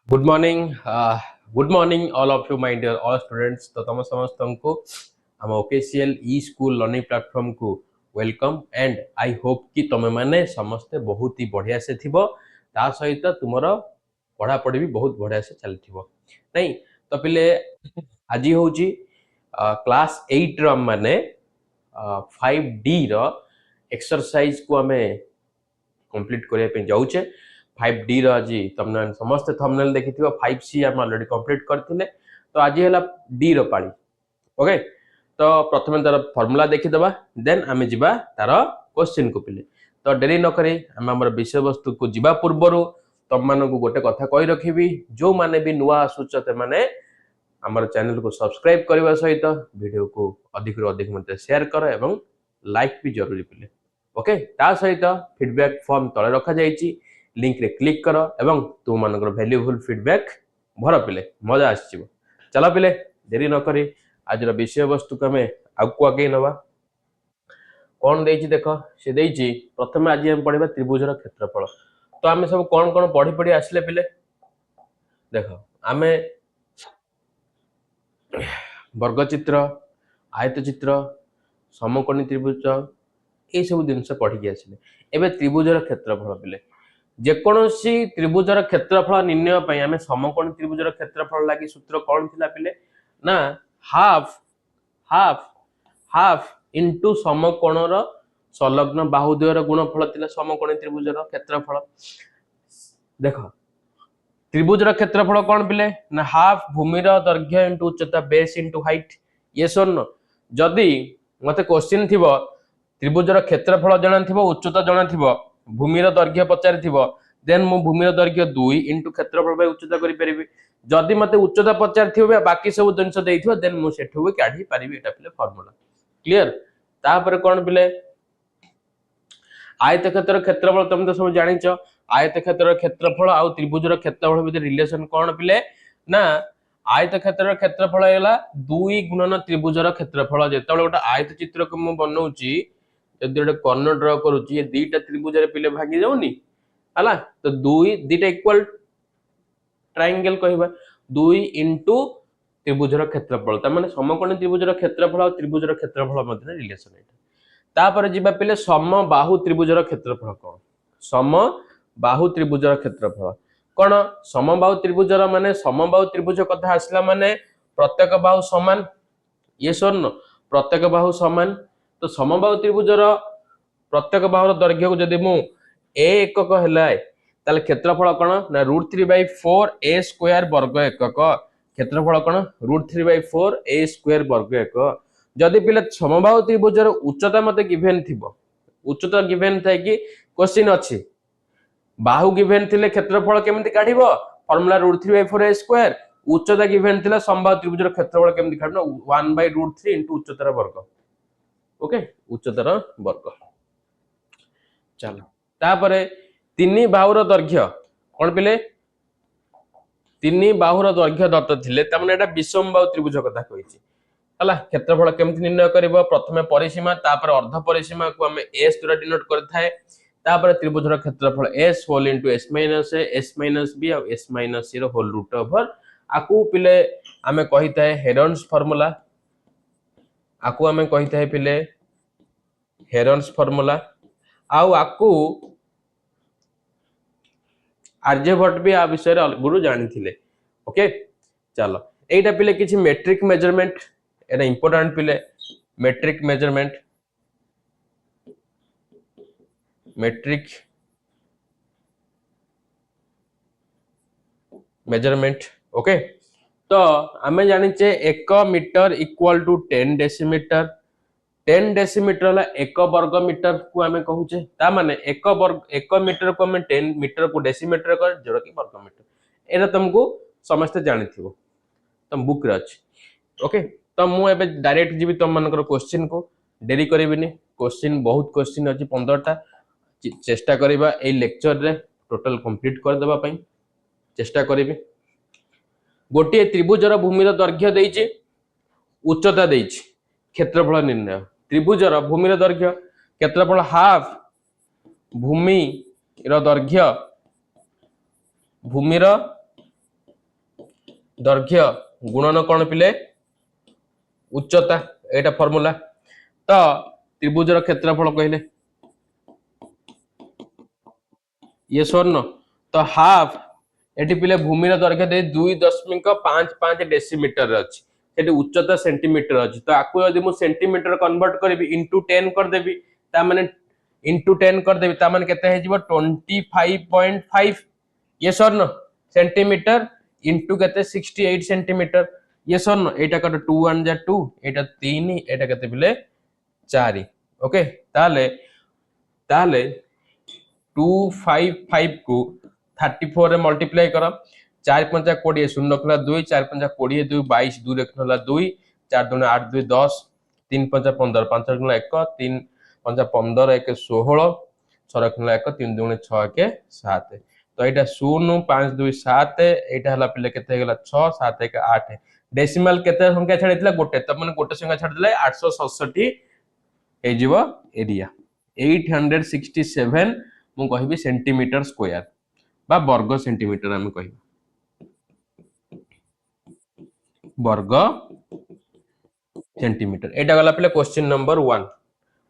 Good morning all of you my dear all students. तो तुम समस्त को आम OKCL e school learning platform को वेलकम एंड आई होप कि तुम मैंने समस्ते बहुत ही बढ़िया से थिबो। ता सहित तुमर पढ़ापढ़ी भी बहुत बढ़िया से चलथिबो नहीं। तो पिले आज होची क्लास 8 रो माने 5D रो एक्सरसाइज को हमें कंप्लीट करने पे जाऊचे। 5D रो आज तुमने समस्त थंबनेल देखिथिबो। 5C हम ऑलरेडी कंप्लीट करथिले। तो आज हैला डी रो पाळी। ओके, तो प्रथमे तार फार्मूला देखि दबा, देन आमे जिबा तार क्वेश्चन को पिले। तो डेरी न करी हम हमर विषय वस्तु को जिबा पूर्वरु तम मानको गोटे कथा कहि रखिबी, जो माने भी नुवा आसुचते माने हमर चैनल को सब्सक्राइब करबा सहित वीडियो को अधिक रु अधिक मते शेयर कर एवं लाइक भी जरूरी पिले। ओके, ता सहित फीडबैक फॉर्म तले रखा जाइछि, लिंक रे क्लिक कर एवं तुम मानकर वैल्यूबल फीडबैक भर पिले, मजा आसीबो। चला पिले देरी न करी आज विषय वस्तु को हमें आगु आगे नवा। कौन देछि देख, से देछि प्रथम आज हम पढ़िबा त्रिभुजर क्षेत्रफल। तो आमे सब कौन कौन पढ़ी पढ़ी आसले पिले देख, आमे वर्गचित्र, आयतचित्र, समकोणी त्रिभुज ये सब जिनस पढ़ी के आसले। एबे त्रिभुजर क्षेत्रफल पिले, जेकोसी त्रिभुजर क्षेत्रफल निर्णय पई आमे समकोणी त्रिभुजर क्षेत्रफल लागि सूत्र कौन थिला पिले ना हाफ हाफ हाफ इनटू समकोणर संलग्न बाहुद्वयर गुणफल थिला समकोणी त्रिभुजर क्षेत्रफल। देखो त्रिभुजर क्षेत्रफल कौन पिले ना हाफ भूमिर दैर्घ्य इनटू उच्चता बेस इनटू हाइट। ये सुन जदि मते क्वेश्चन थिबो त्रिभुजर क्षेत्रफल जणा थिबो, उच्चता जणा थिबो, भूमिर दैर्घ्य पचारि थिबो, देन मु भूमिर दैर्घ्य 2 इनटू क्षेत्रफल बाय उच्चता करि परिबी। जदि मते उच्चता पचारि थिबो बाकी सब जिंस देइथिबो देन मु सेठु भी काढी परिबी। एटा पिले फार्मूला क्लियर। तापर कोन पिले आयतक्षेत्र क्षेत्रफल तुम तो सब जानिछ। आयतक्षेत्र क्षेत्रफल आ त्रिभुजर क्षेत्रफल भितर रिलेशन कोन पिले ना आयतक्षेत्र क्षेत्रफल हैला 2 गुणन त्रिभुजर क्षेत्रफल। जेतबेले गोटा आयत चित्र को मु बनौची, जदि गोटे कर्ण ड्रा करूची, ये दीटा त्रिभुज रे पिले भागी जाउनी हला। तो 2 दीटा इक्वल ट्रायंगल कहबा 2 इनटू त्रिभुजर क्षेत्रफल, त माने समकोणी त्रिभुजर क्षेत्रफल और त्रिभुजर क्षेत्रफल मध्ये रिलेशन है। तापर जिबा पिले समबाहु त्रिभुजर क्षेत्रफल कोन, समबाहु त्रिभुजर क्षेत्रफल कोन। समबाहु त्रिभुजर माने समबाहु त्रिभुज कथा आसला माने प्रत्येक बाहु समान। ये सुन प्रत्येक बाहु समान। तो समबाहु त्रिभुजर प्रत्येक बाहुर दैर्घ्य को जदि मु a एकक हैला ताले क्षेत्रफल कोन ना √3/4 a स्क्वायर वर्ग एकक। क्षेत्रफल कोन √3/4 a स्क्वायर वर्ग एकक। जदि पिले समबाहु त्रिभुजर उच्चता मते गिवन थिबो, उच्चता गिवन थाय कि क्वेश्चन अछि बाहु गिवन थिले क्षेत्रफल केमिति काढिबो, फार्मूला √3/4 a स्क्वायर। उच्चता गिवन थिला समबाहु त्रिभुजर क्षेत्रफल केमिति काढनो 1/√3 इनटू उच्चतार वर्ग। ओके, उच्चतार वर्ग। चलो तापरे तीन बाहुर दैर्घ्य कोन पिले, तीन बाहुर दैर्घ्य दत्त थिले त माने एटा विषमबाहु त्रिभुज कथा कहिछि हला। क्षेत्रफल केमिति निर्णय करबो, प्रथमे परिसीमा तापर अर्ध परिसीमा को हमें s द्वारा डिनोट करथाय। तापर त्रिभुजर क्षेत्रफल s whole into s minus a s minus b और s माइनस c रो होल रूट ओवर। आकु पिले हमें कहिथाय हेरन्स फार्मूला, आकु हमें कहिथाय पिले हेरन्स फार्मूला। आउ आकु आर्यभट्ट भी आ विषय रे गुरु जानि थिले। ओके चलो एटा पिले किछि मेट्रिक मेजरमेंट, एटा इंपोर्टेंट पिले metric measurement, metric measurement. Okay तो आमे जानिचे 1 meter equal to 10 decimeter. 10 decimeter ला 1 वर्ग मीटर को हमें कहूचे। ता माने 1 मीटर को हमें 10 मीटर को डेसीमीटर कर जोरा कि वर्ग मीटर। एटा तुमको समस्त जानिथिबो, तुम बुक रे अछि। ओके तो मु एबे डायरेक्ट जीबी तुम मानकर क्वेश्चन को, डेरी करिबिनी। क्वेश्चन बहुत क्वेश्चन अछि 15टा। चेष्टा करिबा ए लेक्चर रे टोटल कंप्लीट कर देबा पई चेष्टा करिबी। गोटे त्रिभुजर भूमिर दैर्घ्य देइछि, उच्चता देइछि, क्षेत्रफल निर्णय। त्रिभुजर भूमिर दैर्घ्य क्षेत्रफल हाफ भूमि रो दैर्घ्य, भूमिर दैर्घ्य गुणन कौन पिले उच्चता एटा फॉर्मूला। तो त्रिभुजर क्षेत्रफल कहले ये स्वर्ण तो हाफ एटी पिले भूमिर दैर्घ्य दे 2.55 डेसीमीटर अछि सेठी उच्चता सेंटीमीटर अछि तो आकु यदि मु सेंटीमीटर कन्वर्ट करबी इनटू 10 कर देबी ता माने इनटू 10 कर देबी ता माने केते हे जिवो 25.5 ये स्वर्ण सेंटीमीटर इनटू केते 68 सेंटीमीटर ये स्वर्ण एटा कट 2 1 जा 2 एटा 3 एटा केते पिले 4 ओके ताले ताले 255 को 34 रे मल्टीप्लाई कर 4 5 20 शून्य रखला 2 4 5 20 2 22 2 रखला 2 4 2 8 2 10 3 5 15 5 रखला 1 3 5 15 1 16 6 रखला 1 3 2 6 1 7 तो एटा 0 5 2 7 एटा हला पिले केते गेला 6 7 1 8 डेसिमल केते संख्या छाडितला गोटे त माने गोटे संख्या छाडितले 867 हे जीवो एरिया 867 मु कहबी सेंटीमीटर स्क्वायर बा वर्ग सेंटीमीटर आम कह वर्ग सेंटीमीटर एटा गला पले क्वेश्चन नंबर 1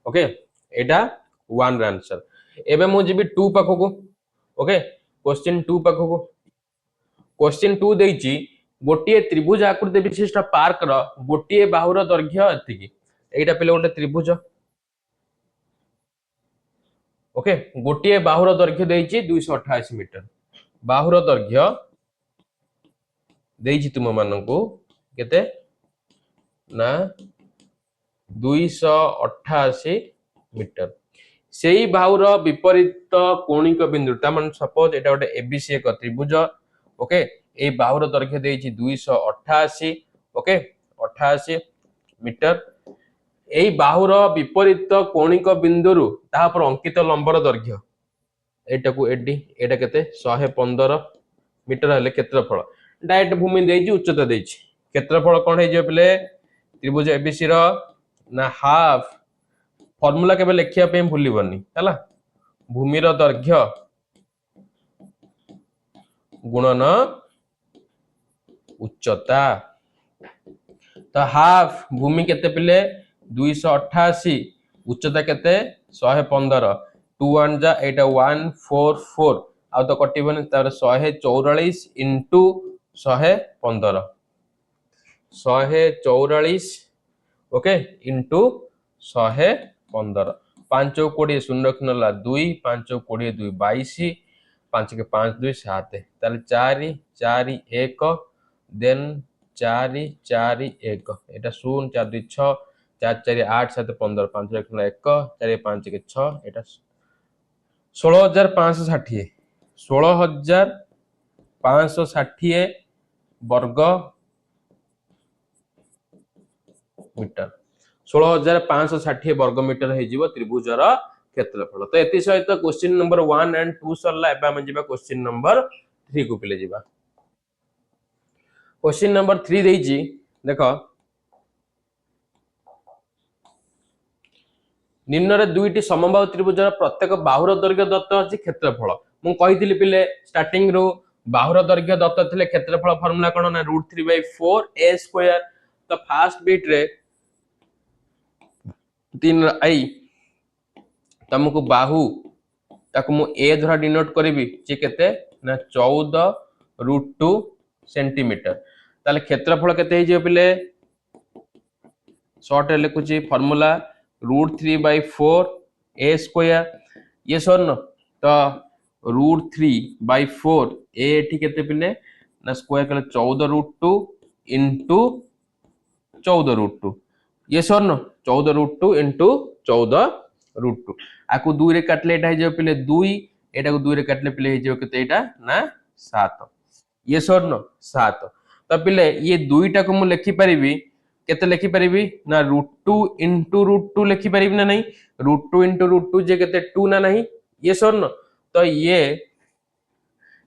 ओके एटा 1 रा आंसर एबे मु जीबी 2 पाखको ओके क्वेश्चन 2 पाखको क्वेश्चन 2 देइची गोटिए त्रिभुज आकृति विशिष्ट पार्क रो गोटिए बाहुर दैर्घ्य एतिकी एटा पले गोटे त्रिभुज ओके गोटिए बाहुर दैर्घ्य देइची 288 मीटर बाहुर दैर्घ्य देइची तुम माननको केते ना 288 मीटर सेही बाहुर विपरीत कोणिक बिंदु ता मान सपोज एटा गोटे एबीसी एक त्रिभुज ओके ए बाहुर दैर्घ्य देइची 288 ओके 88 मीटर एई बाहुर विपरीत कोणिक बिंदुरु ता पर अंकित लंबर दैर्घ्य एटा को एडी एटा केते 115 मीटर हले क्षेत्रफल डायरेक्ट भूमि देइची उच्चता देइची क्षेत्रफल कोन हे जे पले त्रिभुज एबीसी रो ना हाफ फार्मूला केबे लेखिया पे भूलिबनी हला भूमि रो दैर्घ्य गुणन उच्चता तो हाफ भूमि केते पिले 288 उच्चता केते 115 2 1 जा एटा 144 आ तो कटिबनी तार 144 इनटू 115 144 ओके इनटू 115 5 20 शून्य रखनला 2 5 20 2 22 5 के 5 2 7 ताले 4 4 1 देन 4 4 1 एटा 0 4 2 6 4 4 8 7 15 5 रखनला 1 4 5 के 6 एटा 16560 16560 वर्ग मीटर 16560 वर्ग मीटर हे जीवो त्रिभुजर क्षेत्रफल तो एति सहित क्वेश्चन नंबर 1 एंड 2 सरला एबा हम जीवा क्वेश्चन नंबर 3 को पिले जीवा क्वेश्चन नंबर 3 देइजी देखो निम्न रे दुईटी समबाहु त्रिभुजर प्रत्येक बाहुर दैर्घ्य दत्त अछि क्षेत्रफल मु कहितली पिले स्टार्टिंग रो बाहुर दैर्घ्य दत्त थिले क्षेत्रफल फार्मूला कोन ना √3/4 a स्क्वायर तो फर्स्ट बिट रे 3 आई तुमको बाहु ताको मु a द्वारा डिनोट करबी जे केते ना 14√2 सेंटीमीटर ताले क्षेत्रफल केते हे जे पिले शॉर्ट रे लिखुची फार्मूला √3/4 a स्क्वायर ये स्वर्ण तो √3/4 a एठी केते पिले ना स्क्वायर कले 14√2 इनटू 14√2 ये स्वर्ण 14√2 इनटू 14√2 आकु 2 रे काटले एटा हे जे पिले 2 एटा को 2 रे काटले पिले हे जे केते एटा ना 7 ये स्वर्ण 7 तो पिले ये दुईटा को मु लिखि परिबी केते लिखि परिबी ना √2 इनटू √2 लिखि परिबी ना नहीं √2 इनटू √2 जे केते 2 ना नहीं ये स्वर्ण तो ये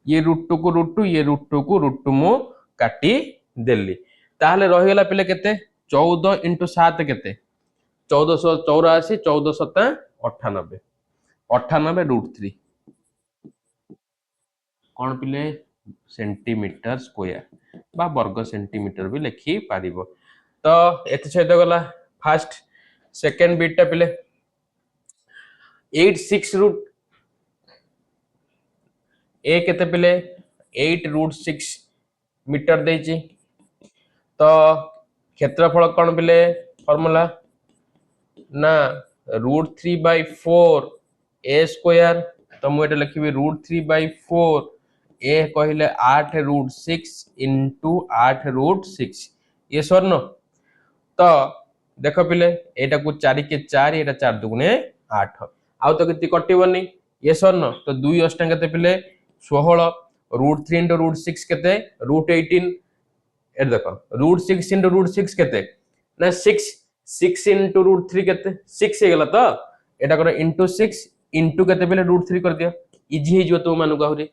√2 को √2 ये √2 को √2 मु काटी देली ताहले रहि गेला पिले केते 14 इनटू 7 केते 1484 14 7 98 98 √3 कौन पिले सेंटीमीटर स्क्वायर बा वर्ग सेंटीमीटर भी लिखि पारिबो। तो एत सहित गला फास्ट सेकंड बिटटा पिले 8 6 रूट ए केते पिले 8 रूट 6 मीटर देछि। तो क्षेत्रफल कौन पिले फॉर्मूला ना √3/4 ए स्क्वायर। तो मुझे लिखी √3/4 ए कहले 8 रूट 6 इंटू 8 रूट 6 ये स्वर्ण। तो देख पिले एटा को 4 के 4 एटा 4 दुगुणे 8 आउ तो किति कटिबनी ये स्वर्ण। तो 2 अष्टा केते पिले 16 √3 इंटू √6 केते √18 ए देखो √6 इंटू √6 केते ना 6 इंटू √3 केते 6 हे गला। तो एटा कर इंटू 6 इंटू केते पिले √3 कर दियो इजी हे जो तो मानु कहरी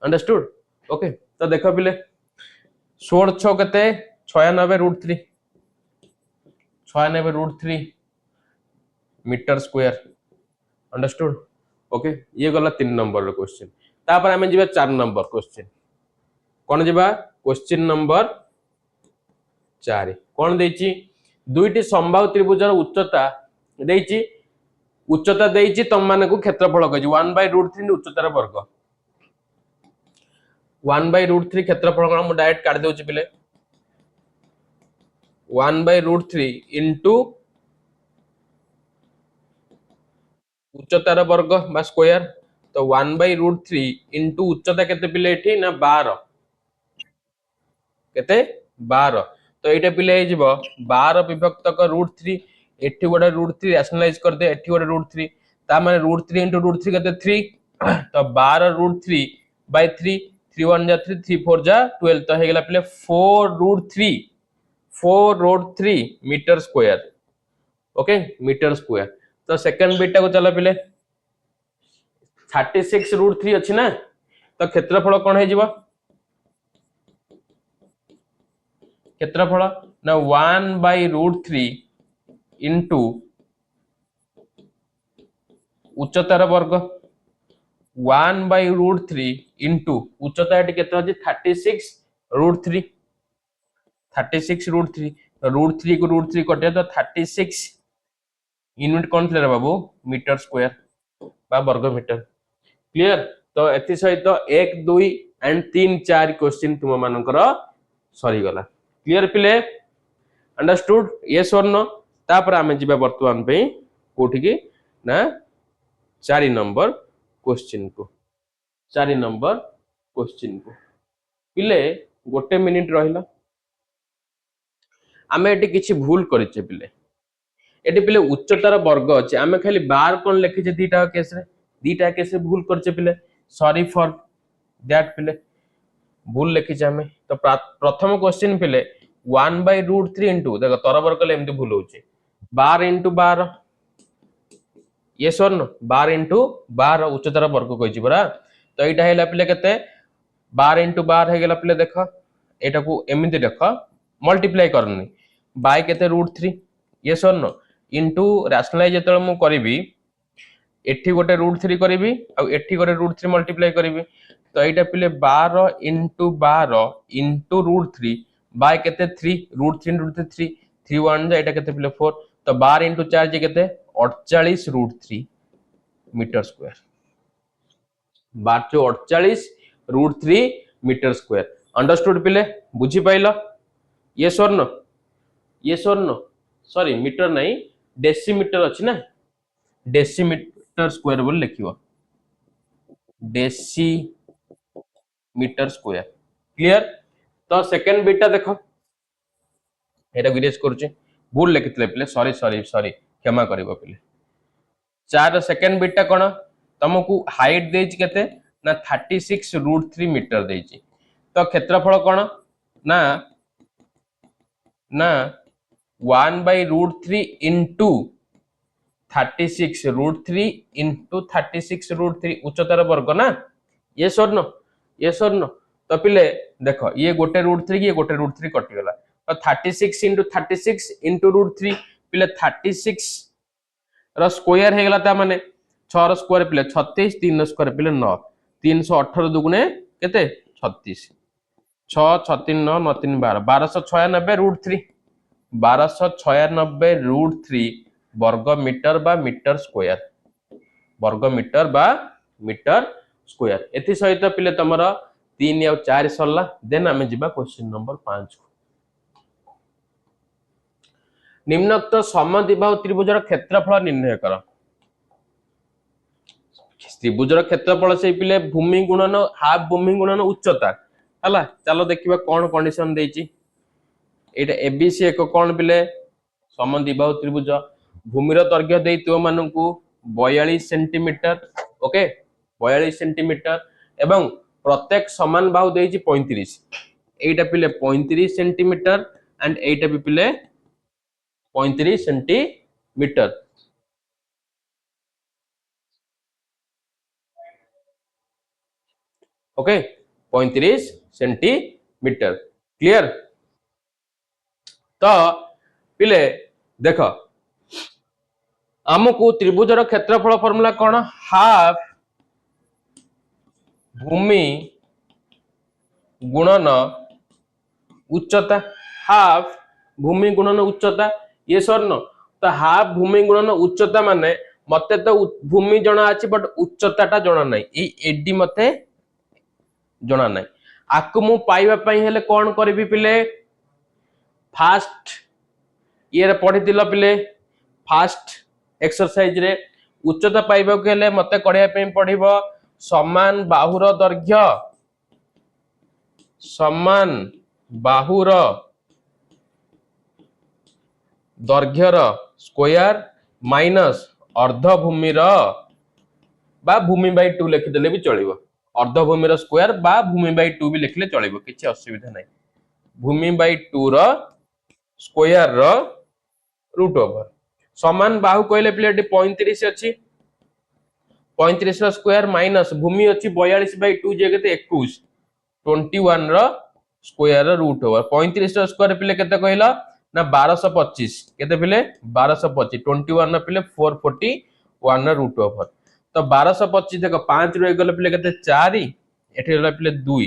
अंडरस्टूड। ओके तो देखो पिले 16 6 केते 96 √3 96 √3 मीटर स्क्वायर अंडरस्टूड। ओके ये गला 3 नंबर क्वेश्चन। तापर हमें जिबा 4 नंबर क्वेश्चन कोन जिबा क्वेश्चन नंबर 4 कोन देछि दुईटी संभाव्य त्रिभुजर उच्चता देछि तम माने को क्षेत्रफल कहछि 1/√3 उच्चतार वर्ग 1/√3 क्षेत्रफल कोन मु डायरेक्ट काट देउछि पिले 1/√3 इंटू उच्चतार वर्ग बा स्क्वायर। तो 1/√3 इंटू उच्चता केते पिले एठी ना 12 केते 12। तो एटा पिले हे जिवो 12 विभक्त क √3 एठी गोटे √3 रैशनलाइज कर दे एठी गोटे √3 ता माने √3 इंटू √3 केते 3 तो 12 √3/3 3 1 जा 3 3 4 जा 12 तो हे गेला पिले 4√3 metre square. Okay metre square. तो सेकंड बिट को चला पिले 36 √3 अछि ना। तो क्षेत्रफल कोन हे जिवो क्षेत्रफल ना 1/√3 इंटू उच्चतार वर्ग 1/√3 इंटू उच्चता एटी केते अछि 36 √3 36 √3 √3 को √3 कटे तो 36 यूनिट कौन थे बाबू मीटर स्क्वायर बा वर्ग मीटर। क्लियर। तो एथि सहित 1 2 एंड 3 4 क्वेश्चन तुम मानकर सरी गला। क्लियर पिले अंडरस्टूड ये स्वर्ण। तापर आमे जिबा वर्तमान पे कोठी की ना 4 नंबर क्वेश्चन को 4 नंबर क्वेश्चन को पिले गोटे मिनिट रहिला आमे एटी किछि भूल करिचे पिले एटी पिले उच्चतार वर्ग अछि आमे खाली बार कोन लिखिचे दीटा केस रे भूल करचे पिले सॉरी फॉर दैट पिले भूल लिखिचे आमे। तो प्रथम क्वेश्चन पिले 1/√3 इंटू देखो तर वर्ग ले एमती भूल होचे 12 इंटू 12 ये स्वर्ण 12 इंटू 12 उच्चतार वर्ग कहिछि बरा। तो एटा हैला पिले केते 12 इंटू 12 हे गेला पिले देखो एटा को एमिति देखो मल्टीप्लाई करनी बाय केते √3 ये स्वर्ण इंटू रैशनलाइज जेतल मु करबी एठी गोटे √3 करबी आ एठी गोटे √3 मल्टीप्लाई करबी। तो एटा पिले 12 इंटू 12 इंटू √3 बाय केते 3 √3 √3 3 1 जा एटा केते पिले 4 तो 12 इंटू 4 जे केते 48 √3 metre square 12 48 √3 metre square. Understood पिले बुझी पाइलो ये स्वर्ण सॉरी मीटर नहीं डेसीमीटर अछि ना डेसीमीटर स्क्वायर बोल लिखिबो डेसीमीटर स्क्वायर। क्लियर। तो सेकंड बिटा देखो एटा विरेज करछि भूल लिखितले पिले सॉरी क्षमा करिवो पिले 4 सेकंड बिटा कोन तुमको हाइट देछि केते ना 36 √3 मीटर देछि। तो क्षेत्रफल कोन ना 1/√3 इंटू 36 √3 इंटू 36 √3 उच्चतार वर्ग ना ये स्वर्ण। तो पिले देखो ये गोटे √3 ये गोटे √3 कटि गला तो 36 इंटू 36 इंटू √3 पिले 36 रो स्क्वायर हे गला ता माने 6 रो स्क्वायर पिले 36 3 रो स्क्वायर पिले 9 318 दुगुणे केते 36 6 6 3 9 9 3 12 1296 रूट 3 1296 रूट 3 वर्ग मीटर बा मीटर स्क्वायर वर्ग मीटर बा मीटर स्क्वायर एथि सहित पिले तमरा 3 और 4 सरला देन आमे जिबा क्वेश्चन नंबर 5 निम्नोक्त समद्विबाहु त्रिभुजर क्षेत्रफल निर्णय कर त्रिभुजर क्षेत्रफल से पिले भूमि गुणन हाफ भूमि गुणन उच्चता हला चलो देखिबा कोन कंडीशन देछि एटा एबीसी एक कोन पिले समद्विबाहु त्रिभुज भूमिर दैर्घ्य देइतो मानकू 42 सेंटीमीटर ओके 42 सेंटीमीटर एवं प्रत्येक समान बाहु देइछि 35 एटा पिले 35 सेंटीमीटर एंड एटा भी पिले 35 सेंटीमीटर ओके 35 सेंटीमीटर क्लियर तो पिले देख आमको त्रिभुजर क्षेत्रफल फॉर्मूला कौन हाफ भूमि गुणन उच्चता हाफ भूमि गुणन उच्चता ये स्वर्ण तो हाफ भूमि गुणन उच्चता माने मते तो भूमि जना अछि बट उच्चताटा जना नै ए एडी मते जना नै आकु मु पाइबा पई हेले कोन करबी पिले फास्ट ये रे पढि दिलो पिले फास्ट एक्सरसाइज रे उच्चता पाइबा के हेले मते करिया पई पढिबो समान बाहुर दैर्घ्य समान बाहुर दैर्घ्यर स्क्वायर माइनस अर्ध भूमिर बा भूमि बाय 2 लिखि देले भी चलिबो अर्ध भूमिर स्क्वायर बा भूमि बाय 2 भी लिखले चलिबो किछि असुविधा नै भूमि बाय 2 रो स्क्वायर रो रूट ओवर समान बाहु कहले प्लेट 35 अछि 35 रो स्क्वायर माइनस भूमि अछि 42 बाय 2 जे केते 21 21 रो स्क्वायर रो रूट ओवर 35 रो स्क्वायर पिले केते कहला ना 1225 केते पिले 1225 21 रो पिले 441 रो रूट ओवर तो 1225 देखो 5 रो गले पिले केते 4 एठी होला पिले 2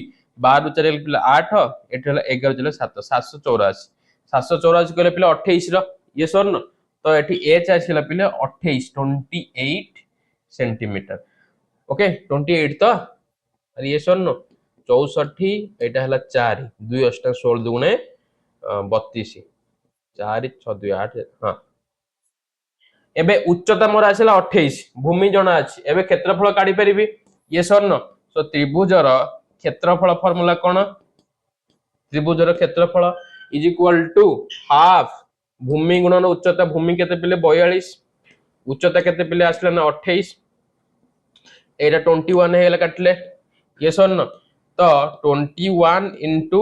12 रो 4 पिले 8 एठी होला 11 जले 7 784 784 गले पिले 28 रो ये स्वर्ण तो एठी एच आसीला पिले 28 28 सेंटीमीटर ओके 28 तो अरे ये स्वर्ण 64 एटा हला 4 2 8 16 दुगुणे 32 4 6 2 8 हां एबे उच्चता मोर आसीला 28 भूमि जणा अछि एबे क्षेत्रफल काढी परिबी ये स्वर्ण सो त्रिभुजर क्षेत्रफल फार्मूला कोन त्रिभुजर क्षेत्रफल इज इक्वल टू हाफ भूमि गुणन उच्चता भूमि केते पिले 42 उच्चता केते पिले आसला ना 28 एटा 21 हेला काटले ये स्वर्ण तो 21 into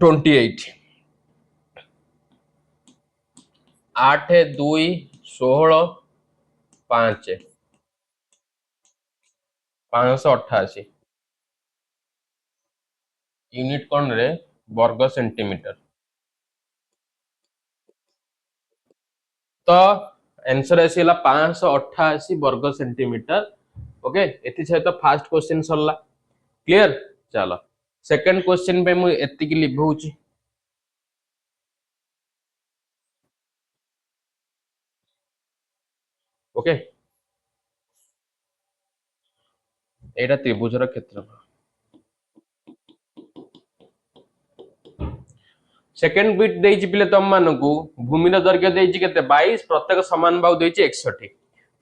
28 8 2 16 5 588 यूनिट कोन रे वर्ग सेंटीमीटर तो आंसर आसीला 588 वर्ग सेंटीमीटर ओके एति सहित फर्स्ट क्वेश्चन सरला क्लियर चलो सेकंड क्वेश्चन पे मु एति की लिभौची ओके एटा त्रिभुजर क्षेत्रफल सेकंड बिट देइछि पिले तम मानकू भूमिर दैर्घ्य देइछि केते 22 प्रत्येक समान बाहु देइछि 61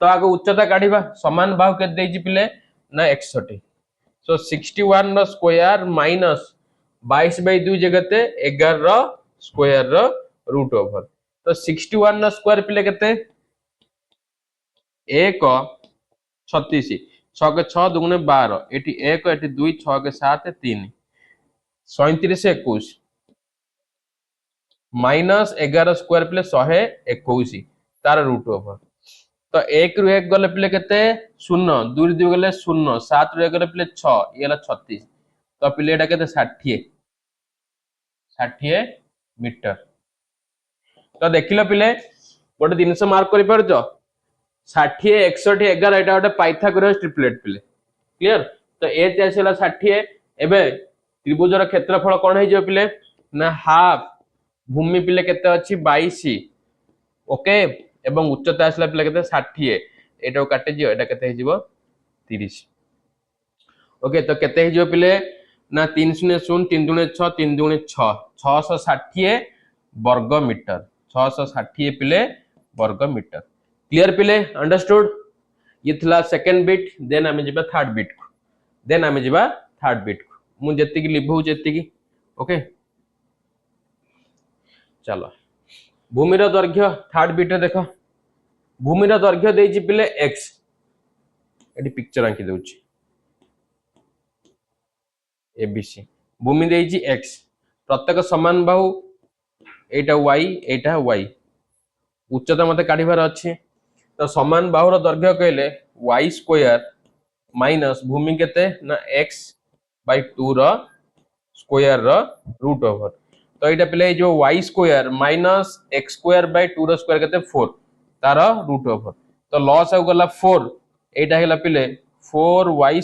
तो आगो उच्चता काढिबा समान बाहु केते देइछि पिले ना 61 सो 61 रो स्क्वायर माइनस 22 बाय 2 जगते 11 रो स्क्वायर रो रूट ओवर तो 61 रो स्क्वायर पिले केते 1 36 6 के 6 दुगुने 12 एटी 1 एटी 2 6 के 7 3 37 21 माइनस 11 स्क्वायर पिले 121 तार रूट ओवर तो 1 रु 1 गले पिले केते 0 2 रु 2 गले 0 7 रु 1 गले पिले 6 ये हला 36 तो पिले एटा केते 60 मीटर तो देखिलो पिले गोटे जिनस मार्क करि परजो 60 61 11 एटा गोटे पाइथागोरस ट्रिपलेट पिले क्लियर तो एच आसीला 60 एबे त्रिभुजर क्षेत्रफल कौन है पिले ना हाफ भूमि पिले केते अछि 22 ओके एवं उच्चता आसला पिले केते 60 एटा काटे जियो एटा केते हिजिवो 30 ओके तो केते हिजिवो पिले ना 3 0 0 3 दुणे 6 3 दुणे 6 660 वर्ग मीटर 660 पिले वर्ग मीटर क्लियर पिले अंडरस्टूड ये थला सेकंड बिट देन आमे जिबा थर्ड बिट को देन आमे जिबा थर्ड बिट को मु जति की लिभौ जति की ओके चलो भूमिर दैर्घ्य थर्ड बिट रे देखो भूमिर दैर्घ्य देछि पिले x एटी पिक्चर आंकी दउछि एबीसी भूमि देछि x प्रत्येक समान बाहु एटा y एटा y उच्चता मते काढिबार अछि तो समान बाहुर दैर्घ्य कहले y स्क्वायर माइनस भूमि केते ना x by 2 रो स्क्वायर रो रूट ओवर तो एटा पिले जो y square minus x square by 2 रो स्क्वायर केते 4 तार रूट ओवर तो लॉस हो गला 4 एटा हेला पिले 4y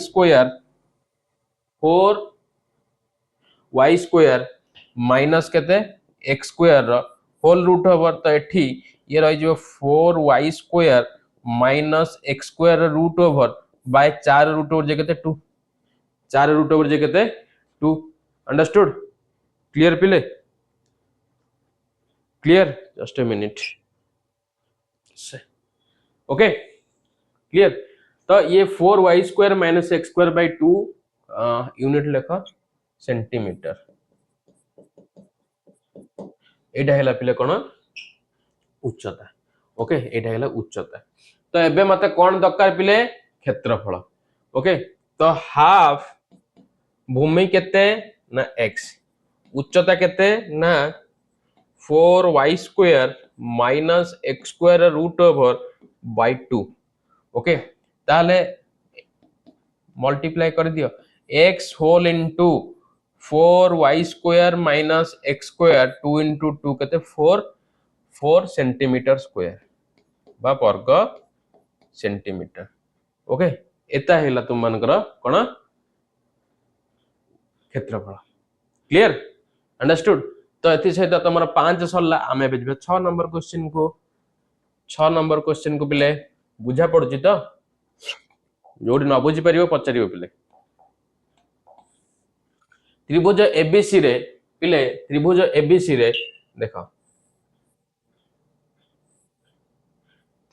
स्क्वायर माइनस केते x स्क्वायर रो होल रूट ओवर तो एठी ये रही जो 4y square minus x square root over by 4 root over जे केते 2 4 रूट ओवर जे केते 2 अंडरस्टूड क्लियर पिले clear just a minute okay clear तो ये 4y square minus x square by 2 unit लेखा सेंटीमीटर एटा हैला पिले कोन उच्चता ओके एटा हैला उच्चता तो एबे मते कोन दरकार पिले क्षेत्रफल ओके तो हाफ भूमि केते ना x उच्चता केते ना 4y square minus x square root over by 2 okay ताले मल्टीप्लाई कर दियो x whole into 4y square minus x square 2 into 2 केते 4 सेंटीमीटर स्क्वायर बा वर्ग सेंटीमीटर ओके एता हैला तुम मानकर कोन क्षेत्रफल क्लियर अंडरस्टूड तो एथि सहित तमर 5 सरला आमे बेजबे 6 नंबर क्वेश्चन को पिले बुझा पड़छि तो जोडी न बुझी परियो पचारियो पिले त्रिभुज एबीसी रे पिले त्रिभुज एबीसी रे देखो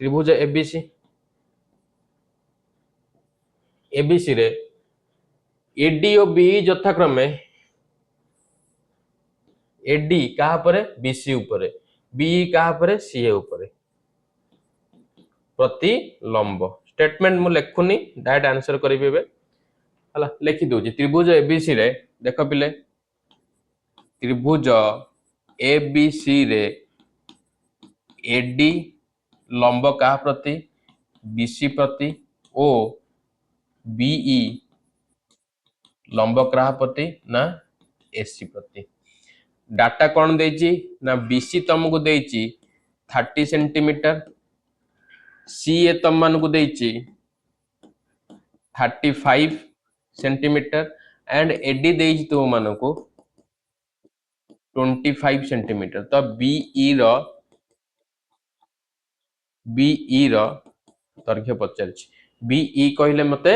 त्रिभुज एबीसी रे एडी और बी यथाक्रमे एडी कहा परे बीसी ऊपर बी कहा परे सीए ऊपर प्रति लंब स्टेटमेंट मु लेखुनी डायरेक्ट आंसर करिवे बे हला लिखि दोजी त्रिभुज एबीसी रे देखो पिले त्रिभुज एबीसी रे एडी लंब कहा प्रति बीसी प्रति ओ बीई लंब कहा प्रति ना एसी प्रति डाटा कौन देची ना बीसी तुमको देची 30 सेंटीमीटर सीए तुम मान को देची 35 सेंटीमीटर एंड एडी देची तुम मान को 25 सेंटीमीटर तो बीई रो दैर्घ्य पचारछि बीई कहले मते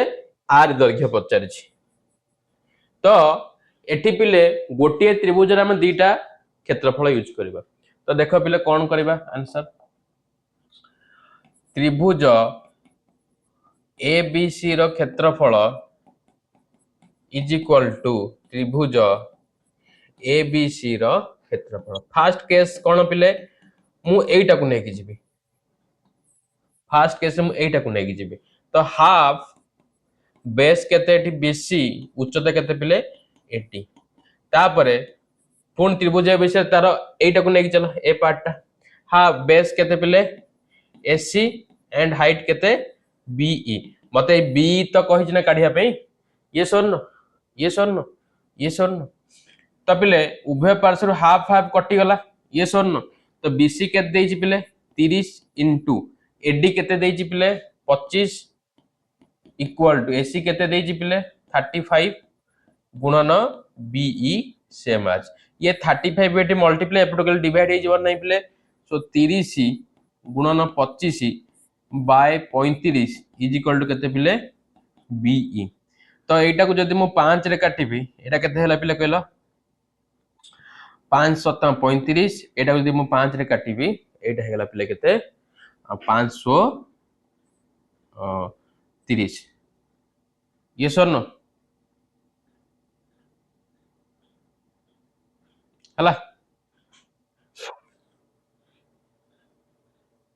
आर दैर्घ्य पचारछि तो एठी पिले गोटे त्रिभुज रे हम दीटा क्षेत्रफल यूज करबा तो देखो पिले कोन करबा आंसर त्रिभुज एबीसी रो क्षेत्रफल इज इक्वल टू त्रिभुज एबीसी रो क्षेत्रफल फर्स्ट केस कोन पिले मु एटा को नै कि जिबी फर्स्ट केस मु एटा को नै कि जिबी तो हाफ बेस केते एठी बीसी उच्चता केते पिले 80 तापरे पूर्ण त्रिभुज विषय तार एटा को नै कि चलो ए पार्ट हाफ बेस केते पिले एसी एंड हाइट केते बीई मते बी तो कहि ना काढिया पे ये स्वर्ण तो पिले उभय पार्श्व हाफ हाफ कटि गला ये स्वर्ण तो बीसी केते देछि पिले 30 इनटू एडी केते देछि पिले 25 इक्वल टू एसी केते देछि पिले 35 गुणन बीई सेम आज ये 35 एटी मल्टीप्लाई एपटे डिवाइड हो नहीं पिले सो 30 गुणन 25 बाय 35 इज इक्वल टू केते पिले बीई तो एटा को जदि मु 5 रे काटिबी एटा केते हला पिले कहलो 5 7 35 एटा को जदि मु 5 रे काटिबी एटा हेगला पिले केते 530 ये सर नो हला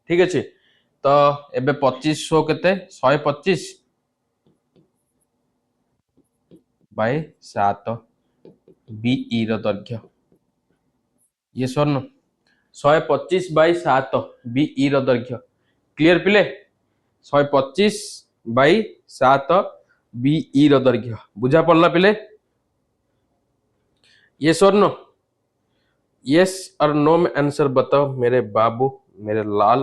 ठीक अच्छे तो एबे 2500 केते 125 बाय 7 बीई रो दैर्घ्य ये सर नो 125 बाय 7 बीई रो दैर्घ्य क्लियर पिले 125 बाय 7 बीई रो दैर्घ्य बुझा पड़ला पिले यस और नो यस और नो में आंसर बताओ मेरे बाबू मेरे लाल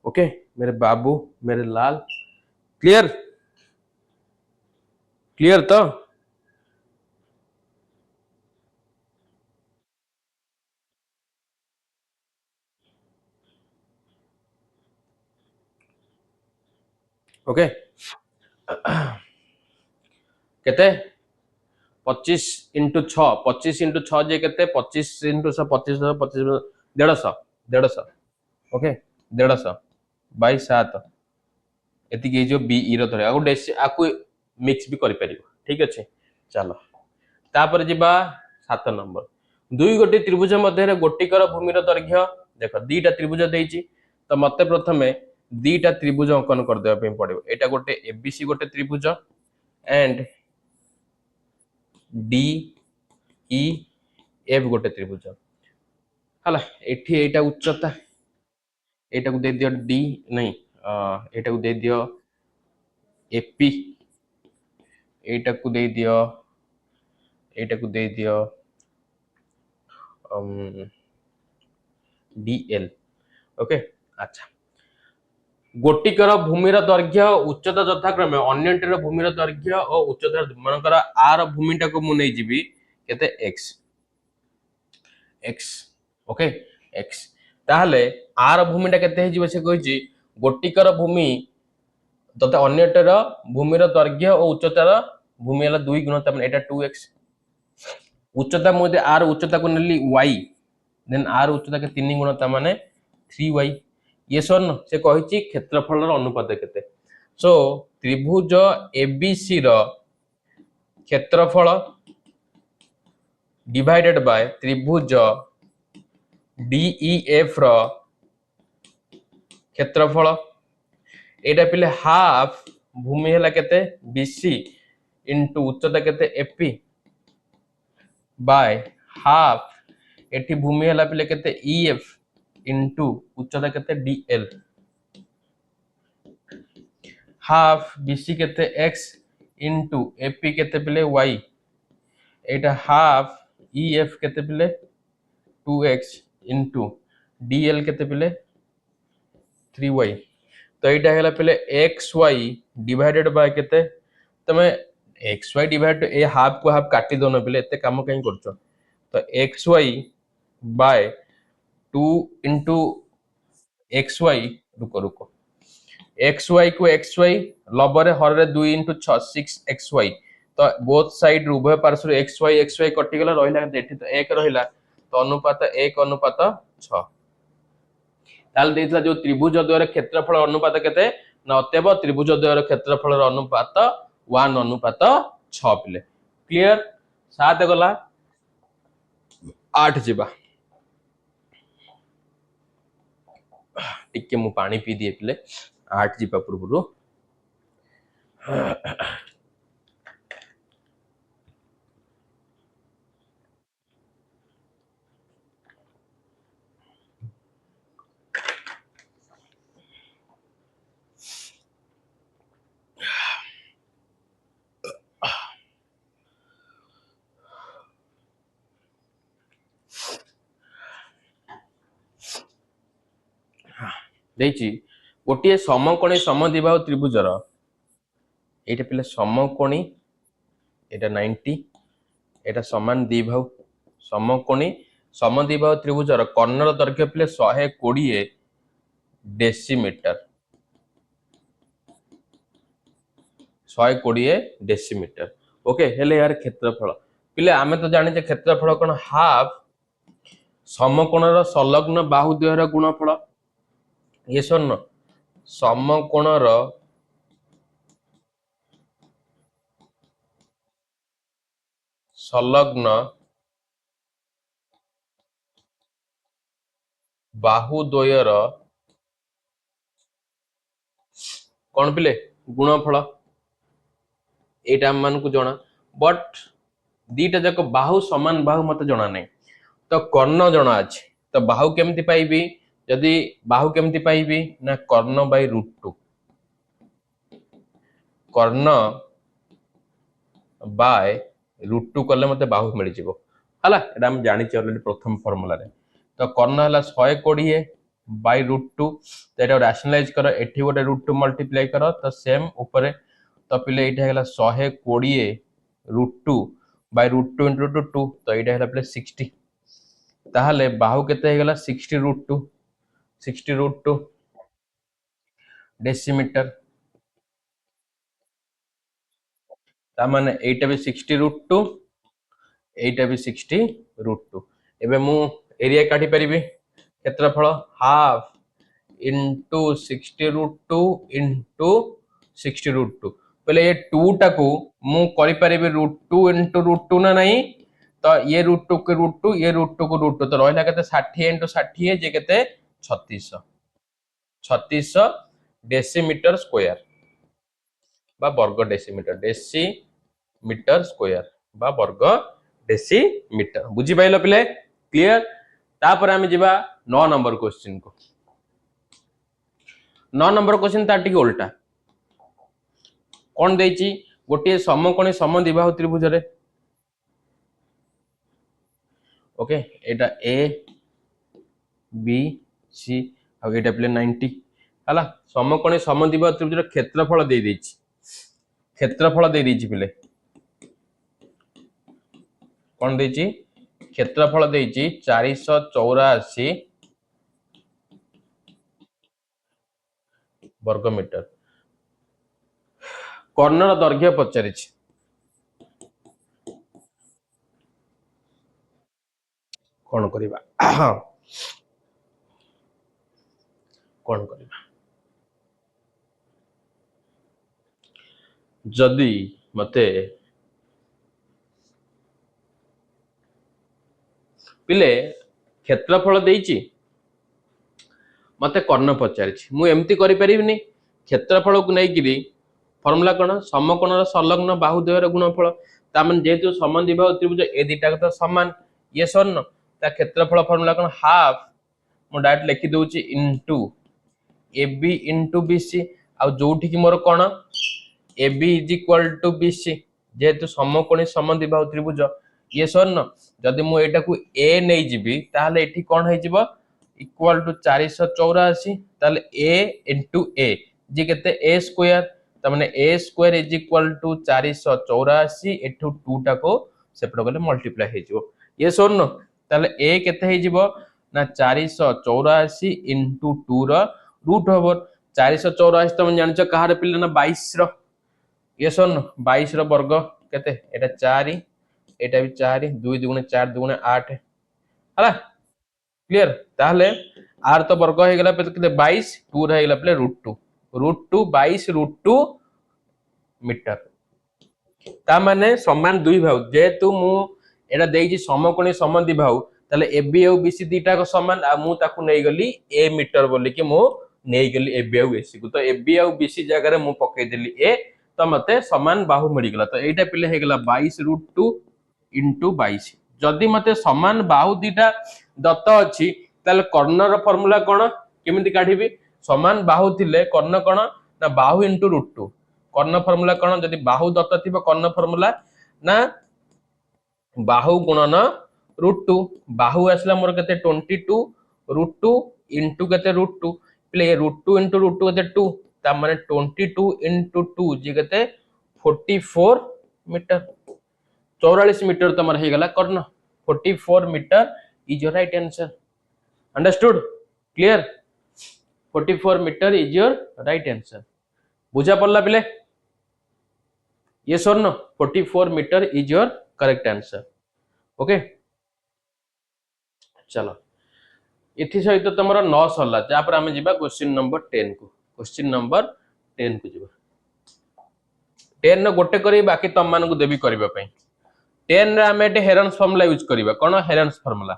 ओके मेरे बाबू मेरे लाल क्लियर क्लियर तो ओके केते 25 इंटू 6 25 इंटू 6 जे केते 25 इंटू 6 25 25 150 ओके 150 बाय 7 एति जो बीई रो धरे आकु मिक्स भी करि परिबो ठीक अछि चलो तापर जिबा 7 नंबर दुई गोटी त्रिभुज मध्य गोटिकर भूमि दैर्घ्य देख दीटा त्रिभुज देइछि तो मते प्रथमे दीटा त्रिभुज अंकन कर देबा पे पड़िबो एटा गोटे एबीसी गोटे त्रिभुज एंड डी ई एफ गोटे त्रिभुज हला एठी एटा उच्चता एटा को दे दियो डी नहीं एटा को दे दियो एपी एटा को दे दियो एटा को दे दियो डीएल ओके अच्छा गोटिकर भूमिर दैर्घ्य उच्चता यथाक्रमे अन्यटर भूमिर दैर्घ्य और उच्चता मनकर आर भूमिटा को मु नहीं जीवी केते एक्स एक्स ओके एक्स ताहले आर भूमिटा केते हे जीव से कहिछि गोटिकर भूमि तथा अन्यटर भूमिर दैर्घ्य और उच्चतार भूमि हला 2 गुण त एटा 2x उच्चता मु आर उच्चता को नेली y देन आर उच्चता के 3 गुण त माने 3y ये सर न से कहिछि क्षेत्रफल अनुपात केते सो त्रिभुज एबीसी रो क्षेत्रफल डिवाइडेड बाय त्रिभुज डीईएफ रो क्षेत्रफल एटा पिले हाफ भूमि हला केते बीसी इनटू उच्चता केते एपी बाय हाफ एठी भूमि हला पिले केते ईएफ इनटू उच्चता केते डीएल हाफ बीसी केते एक्स इनटू एपी केते पिले वाई एटा हाफ ईएफ केते पिले 2x इनटू डीएल केते पिले 3y तो एटा हेला पिले xy डिवाइडेड बाय केते तमे xy डिवाइड ए हाफ को हाफ काटी दोनो पिले एते काम कहीं करछो तो xy बाय 2 इनटू xy रुको रुको xy को xy लबरे हररे 2 इनटू 6 6xy तो बोथ साइड उभय पार्श्व xy xy कटि गला रहिला एठी तो 1 रहिला तो अनुपात 1 अनुपात 6 ताल देइतला जो त्रिभुज द्वयर क्षेत्रफल अनुपात केते ना अतएव त्रिभुज द्वयर क्षेत्रफल अनुपात 1 अनुपात 6 पिले क्लियर 7 गला 8 जिबा टिके मु पानी पी दिए पिले 8 जिबा पूर्वरु देइची गोटे समकोणी समद्विबाहु त्रिभुजर एटा पिले समकोणी एटा 90 एटा समान द्विबाहु समकोणी समद्विबाहु त्रिभुजर कर्णर दैर्घ्य पिले 120 डेसीमीटर 120 डेसीमीटर ओके हेले यार क्षेत्रफल पिले आमे तो जाने क्षेत्रफल कोन हाफ समकोणर संलग्न बाहु द्वयर गुणफल ये सुन समकोणर संलग्न बाहु द्वयर कौन पिले गुणफल एटा मान को जना बट दीटा जाक बाहु समान बाहु मत जना नहीं तो कर्ण जना अछि तो बाहु केमती पाइबी जदि बाहु केमती पाइबी ना कर्ण बाय √2 कर्ण बाय √2 कले मते बाहु मिल जिवो हला एटा हम जानि छ ऑलरेडी प्रथम फार्मूला रे तो कर्ण हला 120 बाय √2 तो एटा रैशनलाइज करो एठी गोटे √2 मल्टीप्लाई करो तो सेम ऊपर तो पिले एटा हला 120 √2 बाय √2 into √2 तो एटा हला पिले 60 ताहले बाहु केते हे गला 60 √2 डेसीमीटर ता माने एटा भी 60 √2 एटा भी 60 √2 एबे मु एरिया काटी परिबे क्षेत्रफल हाफ into 60 √2 into 60 √2 पहले ये 2 टाकू मु करि परिबे √2 into √2 ना नहीं तो ये √2 के √2 ये √2 को √2 तो रहला केते 60 into 60 जे केते 3600 डेसीमीटर स्क्वायर बा वर्ग डेसीमीटर स्क्वायर बा वर्ग डेसीमीटर बुझी पाइलो पिले क्लियर तापर हम जिबा 9 नंबर क्वेश्चन को 9 नंबर क्वेश्चन तार टिके उल्टा कौन देछि गोटे समकोणी समद्विबाहु त्रिभुज रे okay Etah A B C uh Etah play 90 हला समकोणी समद्विबाहु त्रिभुज क्षेत्रफल दे देछि क्षेत्रफल दे देछि पिले कौन देछि क्षेत्रफल देछि 484 वर्ग मीटर कर्णर दैर्घ्य पचारिछि कौन करिबा कौन करिबा जदि मते पिले क्षेत्रफल देछि मते कर्ण पचारिछि मु एम्ति करि परिबिनी क्षेत्रफल को नै गिरी फार्मूला कोन समकोणर संलग्न बाहु द्वयर गुणफल ता माने जेतु समद्विबाहु त्रिभुज ए दिटा तो समान ये सर न ता क्षेत्रफल फार्मूला कोन हाफ मु डायरेक्ट लिखि दोछि इनटू AB into BC आ जोठी कि मोर कोन AB = BC जेतु समकोणी समद्विबाहु त्रिभुज ये सर न जदि मु एटा को A नै जिबी ताहले एठी कोन हे जिवो इक्वल टू 484 ताहले A into A जे केते A स्क्वायर त माने A स्क्वायर = 484 एठू 2 टा को सेपट गले मल्टीप्लाई हे जिवो ये सर न ताहले A केते हे जिवो ना 484 into 2 रो रूट ओवर 484 त मन जानछ कहार पिले ना 22 रो ये सर न 22 रो वर्ग केते एटा 4 एटा भी 4 2 दुगुणे 4 दुगुणे 8 हला क्लियर ताहले आर तो वर्ग हे गेला पे 22 2 रह गेला पे √2 22 √2 मीटर ता माने समान दुई भाव जेतु मु एटा देइछि समकोणी समद्विबाहु ताले AB और BC दीटा को समान आ मु ताकू नै गली A मीटर बोली कि मु नै गली AB और AC को तो AB और BC जगह रे मु पकै देली A तो मते समान बाहु मिल गेला तो एटा पिले हे गेला 22 √2 into 22 जदि मते समान बाहु दीटा दत्त अछि ताले कर्णर फार्मूला कोन केमिति काढिबी समान बाहु थिले कर्ण कोन ना बाहु into √2 कर्ण फार्मूला कोन जदि बाहु दत्त थिबो कर्ण फार्मूला ना बाहु गुणन √2 बाहु आसला मोर केते 22 √2 into केते √2 प्ले √2 into √2 केते 2 ता माने 22 into 2 जे केते 44 मीटर 44 मीटर तुम हो गला कर्ण 44 metre is your right answer understood clear 44 metre is your right answer बुझा पड़ला पिले yes or no 44 metre is your correct answer okay चलो इथि सहित तुम 9 सरला तापर आम जा क्वेश्चन नंबर 10 को क्वेश्चन नंबर 10 को जीवा 10 न गोटे करी बाकी तुम मान को देवी करबा पई 10 रे आम एटे हेरन्स फार्मूला यूज करबा कोन हेरन्स फार्मूला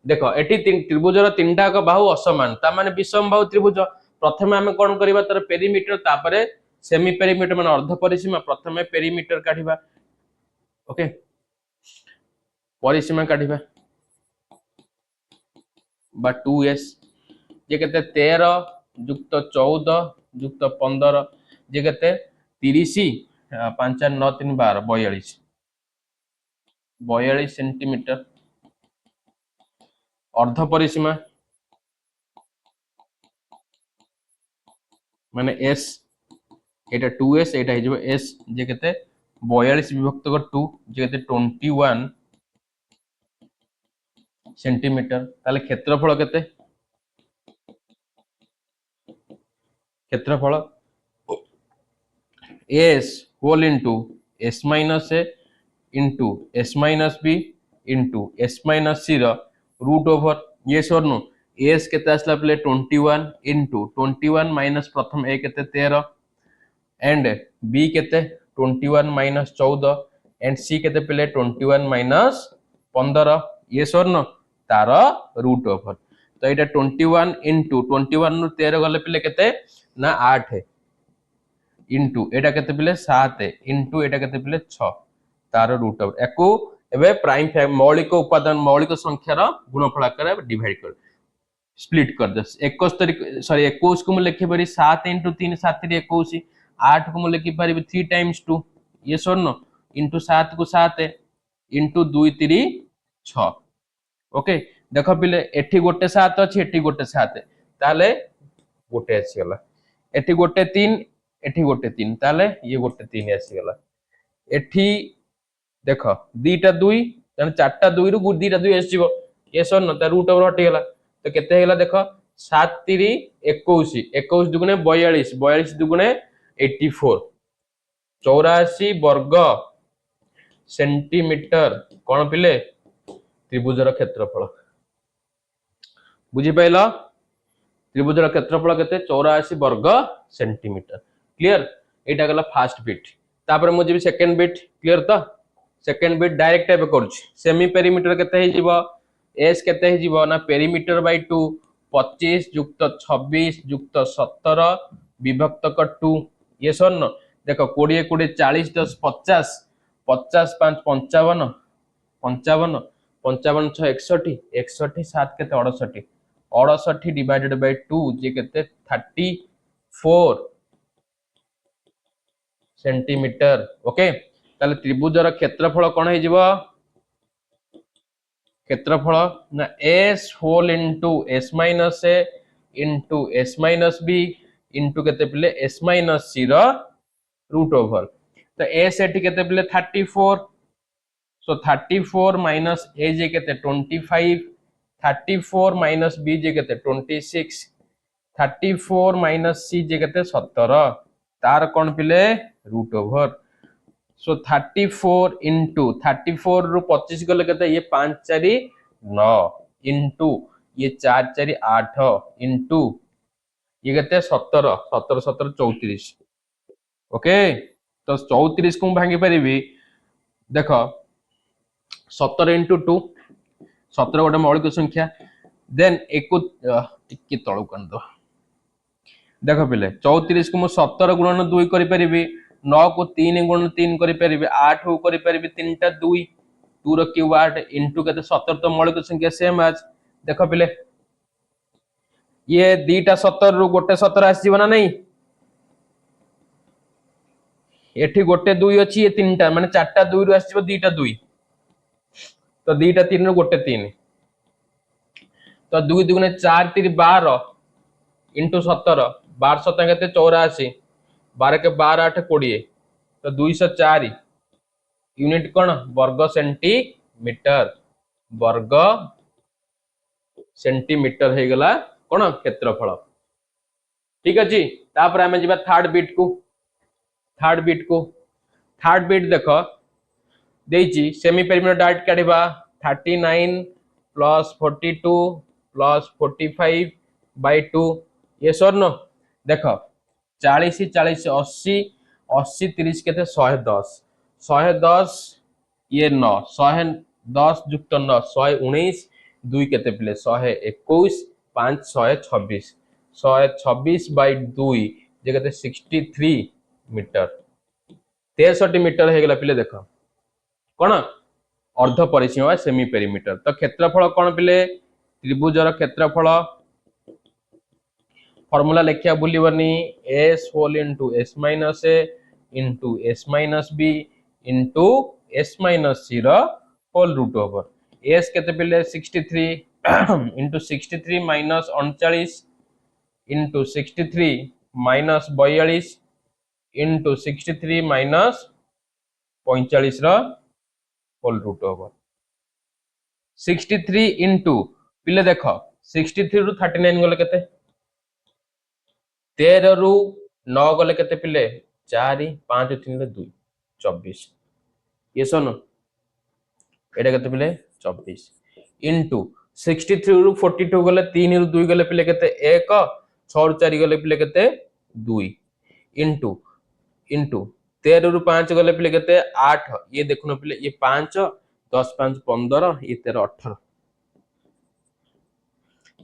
देखो एटी त्रिभुजर तीनटा का बाहु असमान ता माने विषम बाहु त्रिभुज प्रथमे आम कोन करबा तर पेरीमीटर तापरे सेमी पेरीमीटर माने अर्ध परिसीमा प्रथमे पेरीमीटर काढिबा ओके परिसीमा काढिबा बा 2s जे केते 13 युक्त 14 युक्त 15 जे केते 30 5 9 3 12 42 सेंटीमीटर अर्ध परिसीमा माने s एटा 2s एटा हे जबो s जे केते 42 विभक्त 2 जे केते 21 सेंटीमीटर ताले क्षेत्रफल केते क्षेत्रफल s whole into s minus a into s minus b into s minus c रो रूट ओवर yes और नो s केते आसला पले 21 इनटू 21 माइनस प्रथम a केते 13 एंड b केते 21 माइनस 14 एंड c केते पले 21 माइनस 15 yes और नो तार रूट ओवर तो एटा 21 इनटू 21 नु 13 गले पले केते ना 8 इनटू एटा केते पले 7 इनटू एटा केते पले 6 तार रूट ओवर एको एबे प्राइम मौलिक उपादान मौलिक संख्यार गुणफल आकार डिवाइड कर स्प्लिट कर दे 71 सॉरी 21 को मु लिखि परि 7 इनटू 3 7 रे 21 8 को मु लिखि परि 3 times 2 yes or no into 7 को 7 इनटू 2 3 6 ओके देखो पिले एठी गोटे 7 अछि एठी गोटे 7 ताले गोटे आसी गला एठी गोटे 3 एठी गोटे 3 ताले ये गोटे 3 आसी गला एठी देखो दीटा 2 तने चारटा 2 रु दीटा 2 आसीबो yes or no ता रूट ओवर हटि गला तो केते हेला देखो 7 3 21 21 दुगुणे 42 42 दुगुणे 84 84 वर्ग सेंटीमीटर कोन पिले त्रिभुजर क्षेत्रफल बुझी पाइल त्रिभुजर क्षेत्रफल केते 84 वर्ग सेंटीमीटर क्लियर एटा गला फर्स्ट बिट तापर मु जेबी सेकंड बिट क्लियर तो सेकंड बिट डायरेक्ट एबे करछि सेमी पेरीमीटर केते हे जीवो s केते हे जीवो ना पेरीमीटर बाय 2 25 युक्त 26 युक्त 17 विभक्त 2 yes or no देखो 20 20 40 10 50 50 5 55 55 55 6 61 61 7 केते 68 68 डिवाइडेड बाय 2 जे केते 34 सेंटीमीटर ओके ताले त्रिभुजर क्षेत्रफल कोन हे जीवो क्षेत्रफल ना s whole into s minus a into s minus b into केते पले s माइनस c रो रूट ओवर तो s एठी केते पले 34 so 34 minus a जे केते 25 34 minus b जे केते 26 34 minus c जे केते 17 तार कोन पिले रूट ओवर so 34 into 34 रु 25 गले केते ये 5 4 9 into ये 4 4 8 into ये केते 17 17 17 34 ओके तो 34 को भांगी परिबी देखो 17 into 2 17 गोटे मौलिक संख्या देन एको टिके तळु कन दो देखो पिले 34 को मु 17 गुणन 2 करि परिबी 9 को 3 गुणन 3 करि परिबी 8 को करि परिबी 3 टा 2 2 रो क्यूब 8 इनटू केते 17 तो मौलिक संख्या सेम आज देखो पिले ये दीटा 17 रु गोटे 17 आसी बना नहीं एठी गोटे 2 अछि ये तीनटा माने चारटा 2 रु आसीबो दीटा 2 तो दीटा 3 रु गोटे 3 तो 2 दुगुने 4 3 12 इनटू 17 12 7 केते 84 12 के 12 8 20 तो 204 यूनिट कौन वर्ग सेंटीमीटर वर्ग सेंटीमीटर हो गला कौन क्षेत्रफल ठीक अच्छे तापर आम जा थर्ड बीट को थर्ड बीट देख देची सेमी पेरिमीटर डायरेक्ट काढ़ा 39 प्लस 42 प्लस 45 बाय 2 ये स्वर्ण देख 40 40 80 80 30 के 110 110 ये 9 110 जुक्त 9 119 2 केते पिले 121 5 126 126 बाय 2 जे केते 63 मीटर 63 मीटर हो गला पिले देख कौन अर्ध परिसीमा सेमी पेरिमीटर तो क्षेत्रफल कौन पिले त्रिभुजर क्षेत्रफल फॉर्मूला लिखिया भूलनी S whole into S minus A into S minus B into S minus C whole root over S केते पिले 63 into 63 minus 39 into 63 minus 42 into 63 minus 45 whole root over 63 into पिले देख 63 रु 39 गले केते 13 रु 9 गले केते पिले 4 5 3 2 24 ये सुन एटा केते पिले 24 इंटू 63 रु 42 गले 3 रु 2 गले पिले केते 1 6 रु 4 गले पिले केते 2 इंटू इंटू 13 रु 5 गले पिले केते 8 ये देखुन पिले ये 5 10 5 15 ये 13 18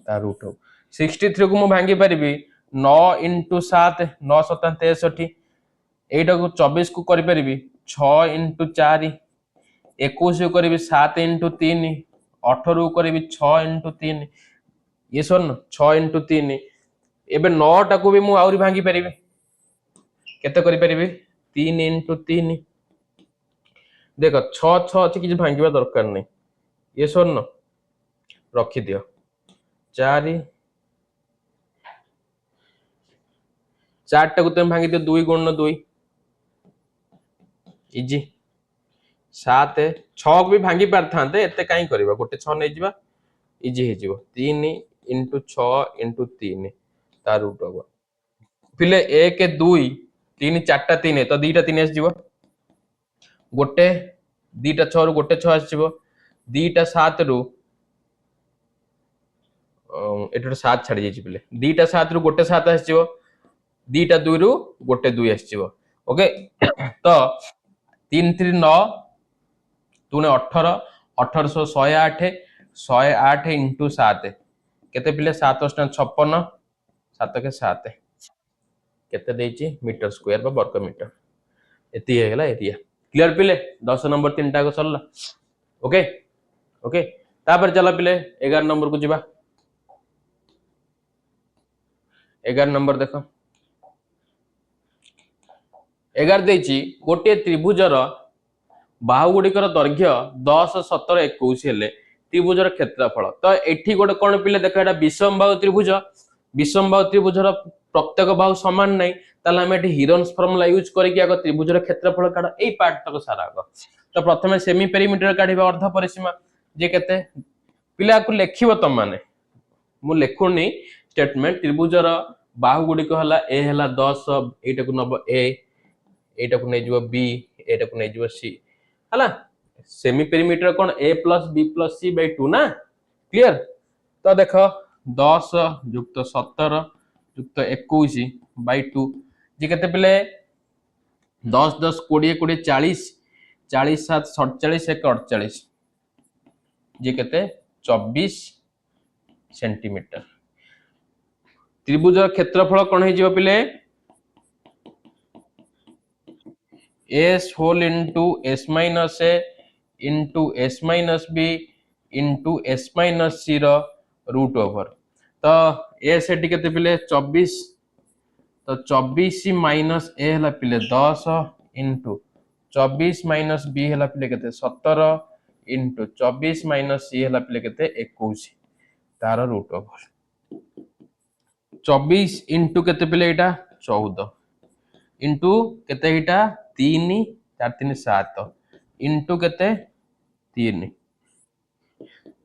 ता रूट 63 को मु भांगी परिबी 9 इंटू 7 9 7 63 एटा को 24 को करि परिबी 6 इंटू 4 21 को करिबी 7 इंटू 3 18 को करिबी 6 इंटू 3 ये सुन 6 इंटू 3 एबे 9 टा को भी मु आउरी भांगी परिबी केते करि परिबी 3 इंटू 3 देख 6 6 अच्छी किसी भांगिबा दरकार नहीं ये सुन रखी दियो 4 4 टा को तुम भांगी दियो 2 गुण 2 इजी 7 6 को भी भांगी पार थांते एते काई करबा गोटे 6 नै जिबा इजी हे जिवो 3 इंटू 6 इंटू 3 ता रूट होबो पिले 1 2 3 4 टा 3 तो 2 टा 3 आस जिवो गोटे 2 टा 6 रु गोटे 6 आस जिवो 2 टा 7 रु एटा 7 छाडी जाई पिले 2 टा 7 रु गोटे 7 आस जिवो 2 टा 2 रु गोटे 2 आस जिवो ओके तो 3 3 9 तूने 18 1800 108 108 इंटू 7 केते पिले 7 56 7 के 7 केते देची मीटर स्क्वायर बा वर्ग मीटर एती हे गेला एरिया क्लियर पिले 10 नंबर तीनटा को सरला ओके ओके तापर चला पिले 11 नंबर को जिबा 11 नंबर देखो 11 देची गोटे त्रिभुजर बाहु गुड़िकर दैर्घ्य 10 17 21 हेले त्रिभुजर क्षेत्रफल तो एठी गोटे कोन पिले देखो एटा विषमबाहु त्रिभुजर प्रत्येक बाहु समान नहीं ताले हम एठी हिरन्स फॉर्मूला यूज करके आगो त्रिभुजर क्षेत्रफल काढ एई पार्ट तक सारा आगो तो प्रथमे सेमी पेरीमीटर काढिबा अर्ध परिसीमा जे केते पिला को लेखिबो त माने मु लेखुनी स्टेटमेंट त्रिभुजर बाहु गुड़िक हला ए हला 10 एटा को नब ए एटा को नै जिवो बी एटा को नै जिवो सी हला सेमी पेरीमीटर कोन a plus b plus c by 2 ना क्लियर तो देखो 10 युक्त 17 युक्त 21 बाय 2 जे केते पिले 10 10 20 20 40 40 7 47 1 48 जे केते 24 सेंटीमीटर त्रिभुज क्षेत्रफल कोन हे जिवो पिले s whole into s minus a into s minus b into s minus c रो रूट ओवर तो s एटी केते पिले 24 तो 24 माइनस a हला पिले 10 इंटू 24 माइनस b हला पिले केते 17 इंटू 24 माइनस c हला पिले केते 21 तार रूट ओवर 24 इंटू केते पिले एटा 14 इंटू केते एटा 3 4 3 7 इंटू केते 3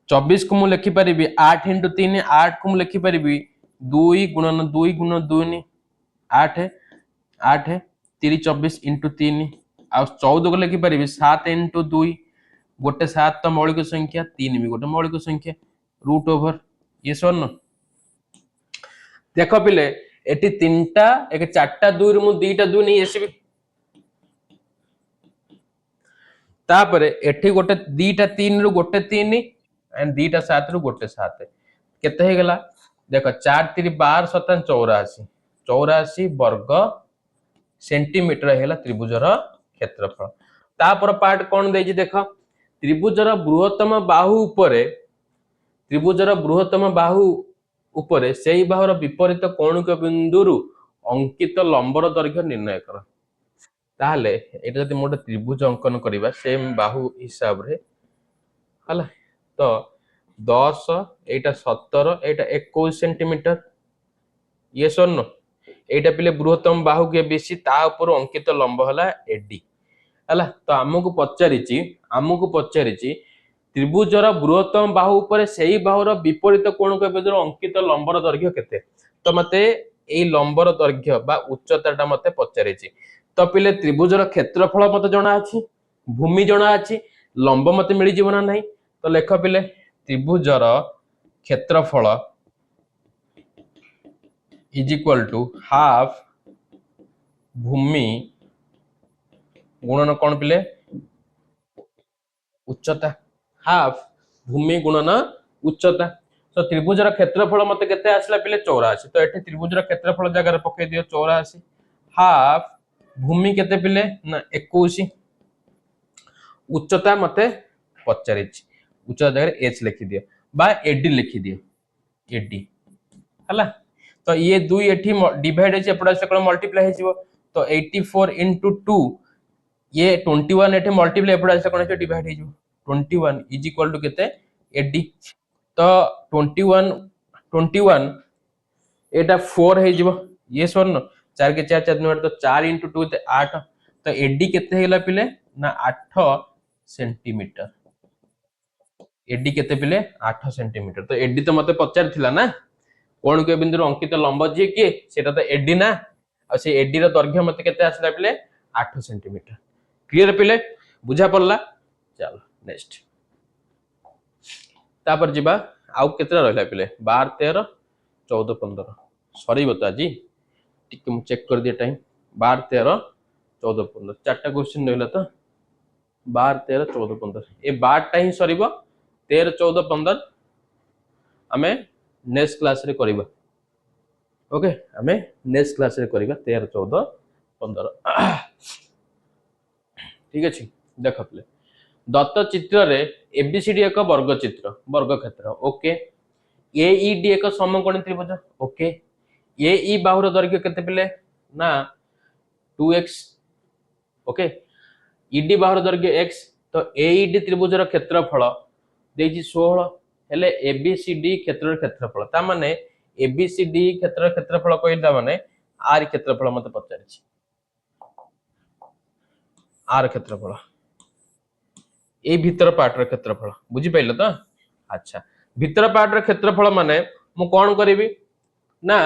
24 को मु लिखि परिबी 8 इंटू 3 8 को मु लिखि परिबी 2 गुणन 2 गुणन 2 8 8 3 24 इंटू 3 आ 14 को लिखि परिबी 7 इंटू 2 गोटे 7 तो मौलिक संख्या 3 भी गोटे मौलिक संख्या रूट ओवर ये सर न देख पिले एटी तीनटा एक चारटा 2 रु मु दीटा 2 नहीं आसीबी तापरे एठी गोटे दीटा 3 रु गोटे 3 एंड दीटा 7 रु गोटे 7 केते हे गला देख 4 3 12 7 84 84 वर्ग सेंटीमीटर हेला त्रिभुजर क्षेत्रफल तापर पार्ट कोन देछि देख त्रिभुजर बृहत्तम बाहु उपरे सेई बाहुर विपरीत कोणिक बिंदुरु अंकित लंबर दैर्घ्य निर्णय कर ताहले एटा जदि मोटे त्रिभुज अंकन करिबा सेम बाहु हिसाब रे हला तो 10 एटा 17 एटा 21 सेंटीमीटर ये सर एटा पिले बृहत्तम बाहु के बेसी ता ऊपर अंकित लंब हला एडी हला तो हमकु पचारिची त्रिभुजर बृहत्तम बाहु ऊपर सेही बाहुर विपरीत कोणक बिंदुर अंकित लंबर दैर्घ्य केते तो मते एई लंबर दैर्घ्य बा उच्चताटा मते पचारिची तो पिले त्रिभुजर क्षेत्रफल मते जणा अछि भूमि जणा अछि लंब मते मिली जीवना नाही तो लेख पिले त्रिभुजर क्षेत्रफल इज इक्वल टू हाफ भूमि गुणन कोन पिले उच्चता हाफ भूमि गुणन उच्चता तो त्रिभुजर क्षेत्रफल मते केते आसला पिले 84 तो एठी त्रिभुजर क्षेत्रफल जगह रे पके दियो 84 हाफ भूमि केते पिले ना 21 उच्चता मते पचारिछि उच्चता जगह रे h लिखि दियो बा एडी लिखि दियो एडी हला तो ये दुई एठी डिवाइड है एपडा से कोन मल्टीप्लाई हे जिवो तो 84 into 2 ये 21 एठी मल्टीप्लाई एपडा से कोन डिवाइड हे जिवो 21 इज इक्वल टू केते 80 तो 21 एटा 4 हे जिवो ये सर न 4 के 4 4 तो 4 into 2 ते 8 तो 80 केते हेला पिले ना 8 सेंटीमीटर एडी केते पिले 8 सेंटीमीटर तो एडी तो मते पचार थिला ना कोण के बिंदु अंकित लंब जे के सेटा तो एडी ना आ से एडी रो दैर्घ्य मते केते आसला पिले 8 सेंटीमीटर क्लियर पिले बुझा पड़ला चलो नेक्स्ट तापर जिबा आउ केतरा रहला पिले 12 13 14 15 सॉरी बता जी टिक मु चेक कर दिए टाइम 12 13 14 15 चारटा क्वेश्चन रहला तो 12 13 14 15 ए 12 टा ही सरीबो 13 14 15 हमें नेक्स्ट क्लास रे करिबा ओके हमें नेक्स्ट क्लास रे करिबा 13 14 15 ठीक अछि देख पले दत्त चित्र रे एबीसीडी एक वर्ग चित्र वर्ग क्षेत्र ओके एईडी एक समकोणी त्रिभुज ओके एई बाहुर दैर्घ्य केते पिले ना 2x ओके ईडी बाहुर दैर्घ्य x तो एईडी त्रिभुजर क्षेत्रफल देछि 16 हेले एबीसीडी क्षेत्रर क्षेत्रफल ता माने एबीसीडी क्षेत्रर क्षेत्रफल कहला माने आर क्षेत्रफल मते पचारिछि आर क्षेत्रफल ए भीतर पार्ट र क्षेत्रफल बुझी पाइल तो अच्छा भीतर पार्ट र क्षेत्रफल माने मु कोन करिवि ना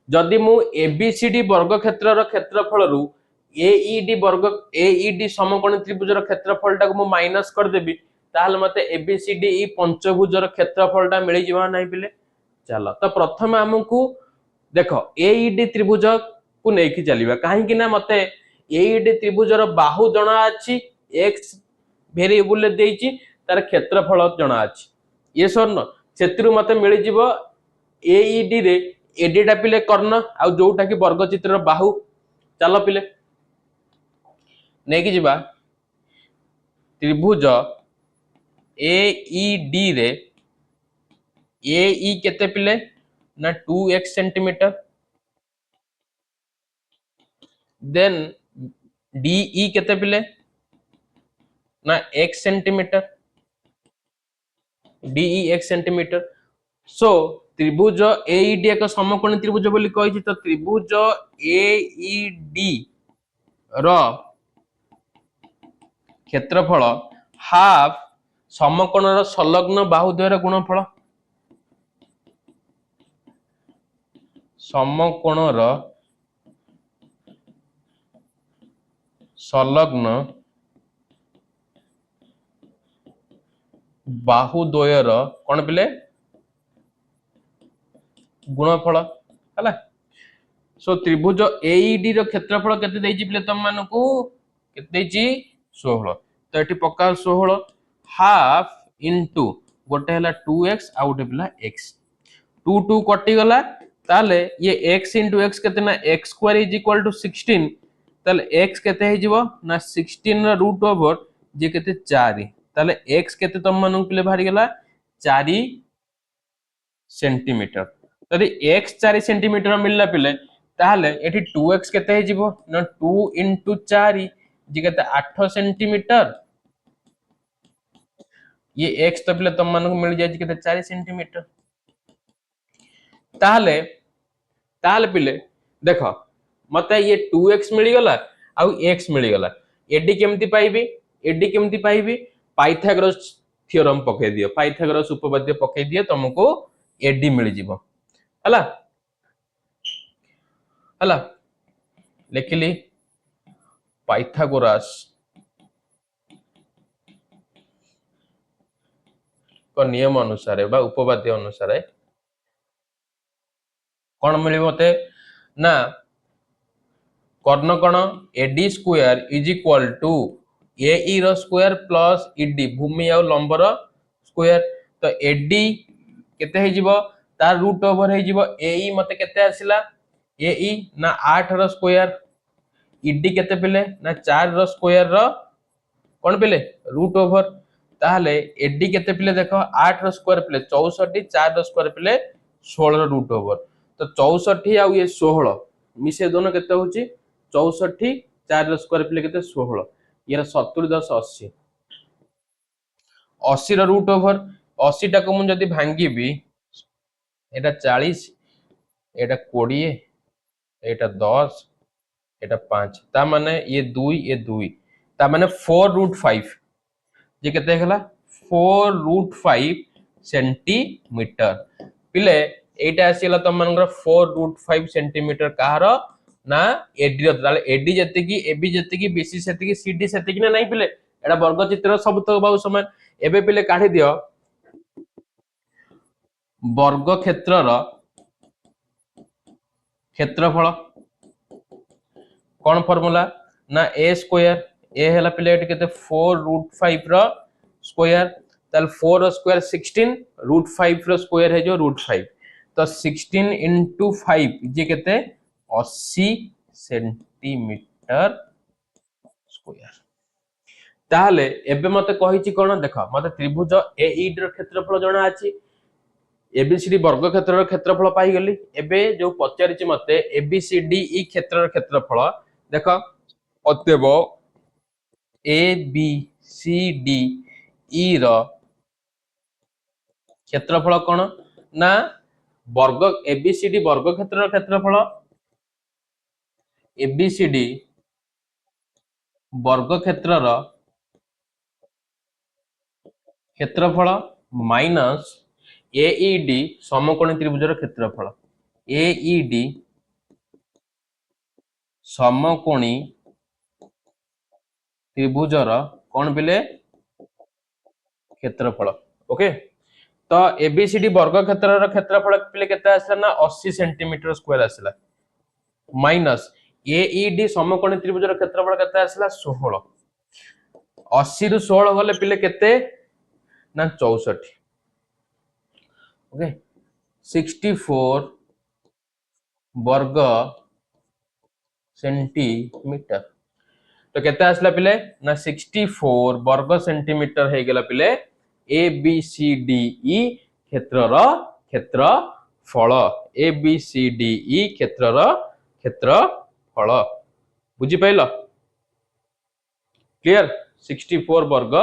जदि मु एबीसीडी वर्ग क्षेत्र र क्षेत्रफल रु एईडी समकोणी त्रिभुज र क्षेत्रफल टा मु माइनस कर देबी ताहले मते एबीसीडी ई पंचभुज र क्षेत्रफल टा मिली जिवा नै पिले चलो तो प्रथम हमकु देखो एईडी त्रिभुज को नै कि चलीबा काहे कि ना मते एईडी त्रिभुज र बाहु जणा अछि x वेरिएबल ले देछि तार क्षेत्रफल जणा अछि ये सर न क्षेत्र मते मिली जिवो एईडी रे एडी टा पिले कर्ण आ जोटा कि वर्ग चित्र र बाहु चलो पिले नै कि जिबा त्रिभुज एईडी रे एई केते पिले ना 2x सेंटीमीटर देन डीई केते पिले ना x centimetre DE x centimetre so त्रिभुज एईडी एक समकोणी त्रिभुज बोली कहि तो त्रिभुज एईडी रो क्षेत्रफल हाफ समकोणर संलग्न बाहुद्वयर गुणफल समकोणर संलग्न बाहुद्वयर कौन पिले गुणफल है। सो त्रिभुज एईडी रो क्षेत्रफल केते देछि पिले तम मानकू केते देछि 16 तो एठी पक्का 16 हाफ इनटू गोटे हला 2x आ गोटे पिला x 2 2 कटि गला ताले ये x इनटू x केते ना x square is equal to 16 ताले x केते हे जिवो ना 16 रा रूट ओवर जे केते 4 ताले x केते तम मानकू पिले भारी गला 4 सेंटीमीटर यदि x 4 सेंटीमीटर मिलला पिले ताहले एठी 2x केते हे जिवो ना 2 into 4 जे केते 8 सेंटीमीटर ये x तो पिले तम मानक मिल जाय केते 4 सेंटीमीटर ताहले ताहले पिले देखो मते ये 2x मिली गला आ x मिली गला एडी केमती पाइबी पाइथागोरस थ्योरम पके दियो पाइथागोरस उपपाद्य पके दियो तुमको एडी मिल जिवो हला हला लिखली पाइथागोरस को नियम अनुसार बा उपपाद्य अनुसार कौन मिले मते ना कर्ण कण AD square is equal to AE रो स्क्वायर प्लस ईडी भूमि आ लंबर स्क्वायर तो एडी केते हे जिवो तार रूट ओवर हे जिवो एई मते केते आसिला एई ना 8 रो स्क्वायर ईडी केते पिले ना 4 रो स्क्वायर रो कोन पिले रूट ओवर ताहले एडी केते पिले देखो 8 रो स्क्वायर पिले 64 4 रो स्क्वायर पिले 16 रो रूट ओवर तो 64 आ ये 16 मिसे दोनों केते होची 64 4 रो स्क्वायर पिले केते 16 यार 70 10 80 80 रो रूट ओवर 80 टा को मु जदी भांगीबी एटा 40 एटा 20 एटा 10 एटा 5 ता माने ये 2 ता माने 4√5 जे केते हला 4√5 सेंटीमीटर पिले एटा आसीला त मनकर 4√5 सेंटीमीटर कहार ना एडी रो ताले एडी जति की एबी जति की बीसी सेति की सीडी सेति की ना नहीं पिले एटा वर्ग चित्र सब तो बाहु समान एबे पिले काढी दियो वर्ग क्षेत्रर क्षेत्रफल कौन फॉर्मूला ना a स्क्वायर a हला पिले एटी केते 4√5 रो स्क्वायर ताल 4 रो स्क्वायर 16 √5 रो स्क्वायर है जो √5 तो 16 into 5 जे केते 80 सेंटीमीटर स्क्वायर ताहले एबे मते कहिछि कोन देखो मते त्रिभुज एईडी रो क्षेत्रफल जणा अछि एबीसीडी वर्ग क्षेत्रर क्षेत्रफल पाई गली एबे जो पचारिछि मते एबीसीडी ई क्षेत्रर क्षेत्रफल देखो अतएव एबीसीडी ई रो क्षेत्रफल कोन ना वर्ग एबीसीडी वर्ग क्षेत्रर क्षेत्रफल एबीसीडी वर्ग क्षेत्रर क्षेत्रफल माइनस एईडी समकोणी त्रिभुजर क्षेत्रफल एईडी समकोणी त्रिभुजर कौन पिले क्षेत्रफल ओके तो एबीसीडी वर्ग क्षेत्रर क्षेत्रफल पिले केते आसला ना 80 सेंटीमीटर स्क्वायर आसला माइनस एईडी समकोणी त्रिभुजर क्षेत्रफल केते आसला 16 80 रु 16 गले पिले केते ना 64 ओके 64 वर्ग सेंटीमीटर तो केते आसला पिले ना 64 वर्ग सेंटीमीटर हे गेला पिले A B C D E क्षेत्रर क्षेत्रफल A B C D E क्षेत्रर क्षेत्रफल बुझी पाइलो क्लियर 64 वर्ग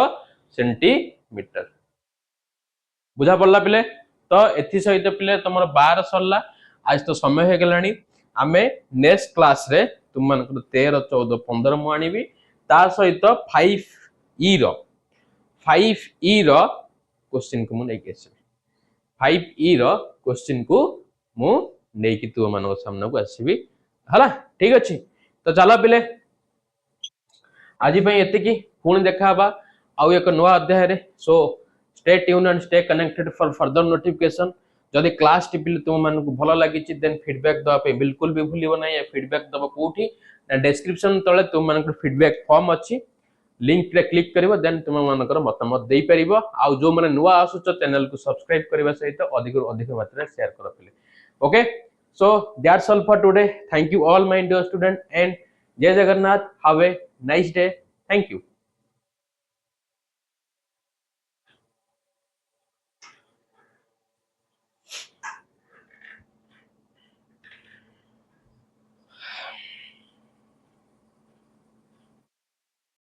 सेंटीमीटर बुझा पड़ला पिले तो एथि सहित पिले तुमर 12 सरला आज तो समय हो गलानी आमे नेक्स्ट क्लास रे तुम मन 13 14 15 मु आनिबी ता सहित 5 ई रो 5E रो क्वेश्चन को मु नै के 5E रो क्वेश्चन को मु नै कि तुम मानको सामने को आसीबी हला ठीक अछि तो चलो पिले आज एति की पुणी देखा आउ एक नुआ अध्याय रे so stay tune and stay connected for further notification जदि क्लास टिपिल तुम मानको भलो लागि छि देन फीडबैक दवा पे बिल्कुल भी भूलिबो नै या फीडबैक दबा कोठी डिस्क्रिप्शन तळे तुम मानको फीडबैक फॉर्म अछि लिंक रे क्लिक करिवो देन तुम मानकर मतामत देई परिबो आ जो माने नुआ आसुच चैनल को सब्सक्राइब करबा सहित अधिक अधिक मात्रा शेयर करो पिले okay so that's all for today thank you all my dear student and jai jagannath have a nice day thank you